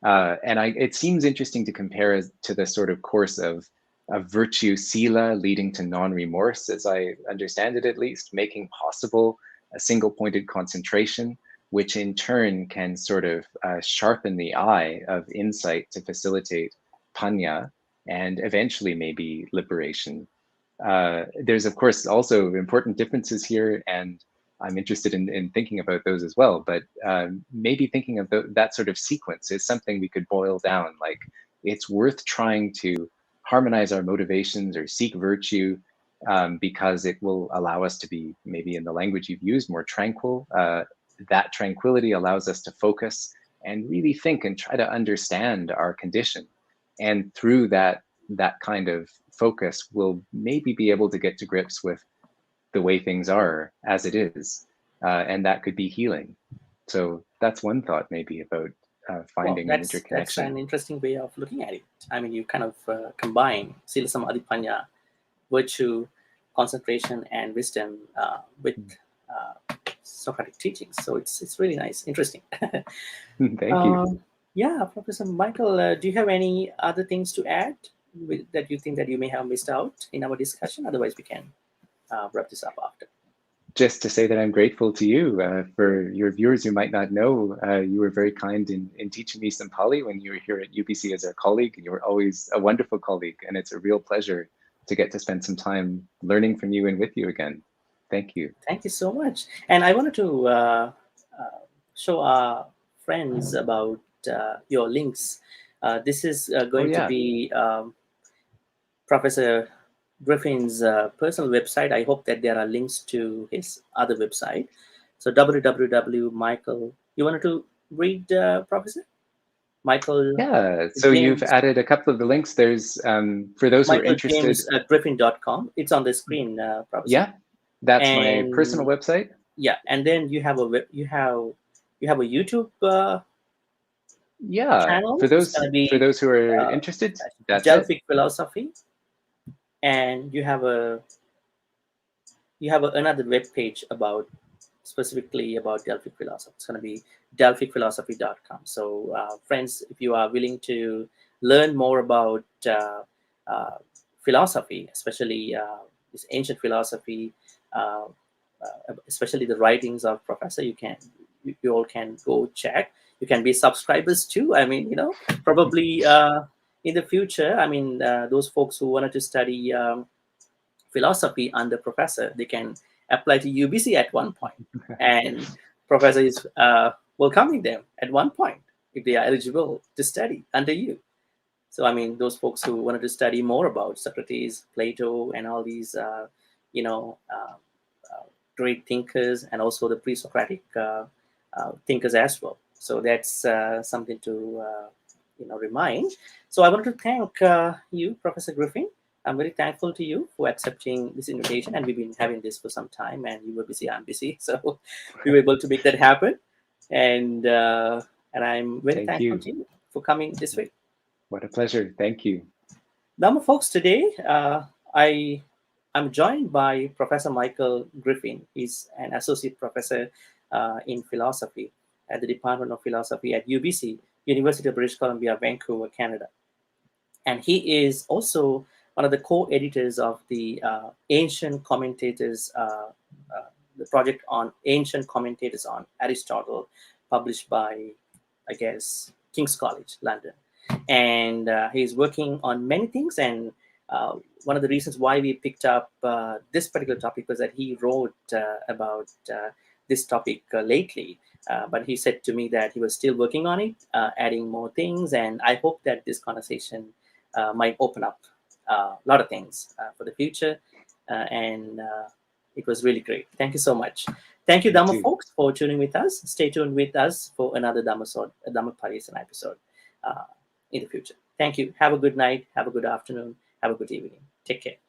And it seems interesting to compare to the sort of course of virtue sila leading to non-remorse, as I understand it at least, making possible a single-pointed concentration, which in turn can sort of sharpen the eye of insight to facilitate panya and eventually maybe liberation. There's of course also important differences here, and I'm interested in thinking about those as well, but maybe thinking of that sort of sequence is something we could boil down. Like, it's worth trying to harmonize our motivations or seek virtue because it will allow us to be, maybe in the language you've used, more tranquil. That tranquility allows us to focus and really think and try to understand our condition. And through that kind of focus, we'll maybe be able to get to grips with the way things are as it is, and that could be healing. So that's one thought maybe about finding an interconnection. That's an interesting way of looking at it. I mean, you kind of combine sila samadhi panya, virtue, concentration, and wisdom with Socratic teachings. So it's really nice, interesting. Thank you. Yeah, Professor Michael, do you have any other things to add that you think that you may have missed out in our discussion? Otherwise, we can wrap this up after. Just to say that I'm grateful to you. For your viewers who might not know, you were very kind in teaching me some Pali when you were here at UBC as our colleague. You were always a wonderful colleague, and it's a real pleasure to get to spend some time learning from you and with you again. Thank you. Thank you so much. And I wanted to show our friends about your links. This is going to be Professor Griffin's personal website. I hope that there are links to his other website. So www.Michael. You wanted to read, Professor? Michael. Yeah. So you've added a couple of the links. There's for those who are interested. Griffin.com. It's on the screen, Professor. Yeah, that's my personal website. Yeah, and then you have a YouTube. Channel. For those who are interested, that's Delphic Philosophy, and you have another web page specifically about Delphic philosophy. It's going to be delphicphilosophy.com. So friends, if you are willing to learn more about philosophy, especially this ancient philosophy, especially the writings of Professor, you all can go check. You can be subscribers too. I mean, probably in the future, I mean, those folks who wanted to study philosophy under Professor, they can apply to UBC at one point. And Professor is welcoming them at one point if they are eligible to study under you. So, I mean, those folks who wanted to study more about Socrates, Plato, and all these, great thinkers, and also the pre-Socratic thinkers as well. So that's something to remind. So I want to thank you, Professor Griffin, I'm very thankful to you for accepting this invitation. And we've been having this for some time, and you were busy, I'm busy. So we were able to make that happen. And I'm very Thank thankful you. to you for coming this week. What a pleasure. Thank you. Dhamma folks, today I'm joined by Professor Michael Griffin. He's an associate professor in philosophy at the Department of Philosophy at UBC, University of British Columbia, Vancouver, Canada. And he is also one of the co-editors of the Ancient Commentators, the project on Ancient Commentators on Aristotle, published by, I guess, King's College, London. And he's working on many things. And one of the reasons why we picked up this particular topic was that he wrote about this topic lately. But he said to me that he was still working on it, adding more things. And I hope that this conversation might open up a lot of things for the future. And it was really great. Thank you so much. Thank you, Dhamma folks, for tuning with us. Stay tuned with us for another Dhammapariyesanā episode in the future. Thank you. Have a good night. Have a good afternoon. Have a good evening. Take care.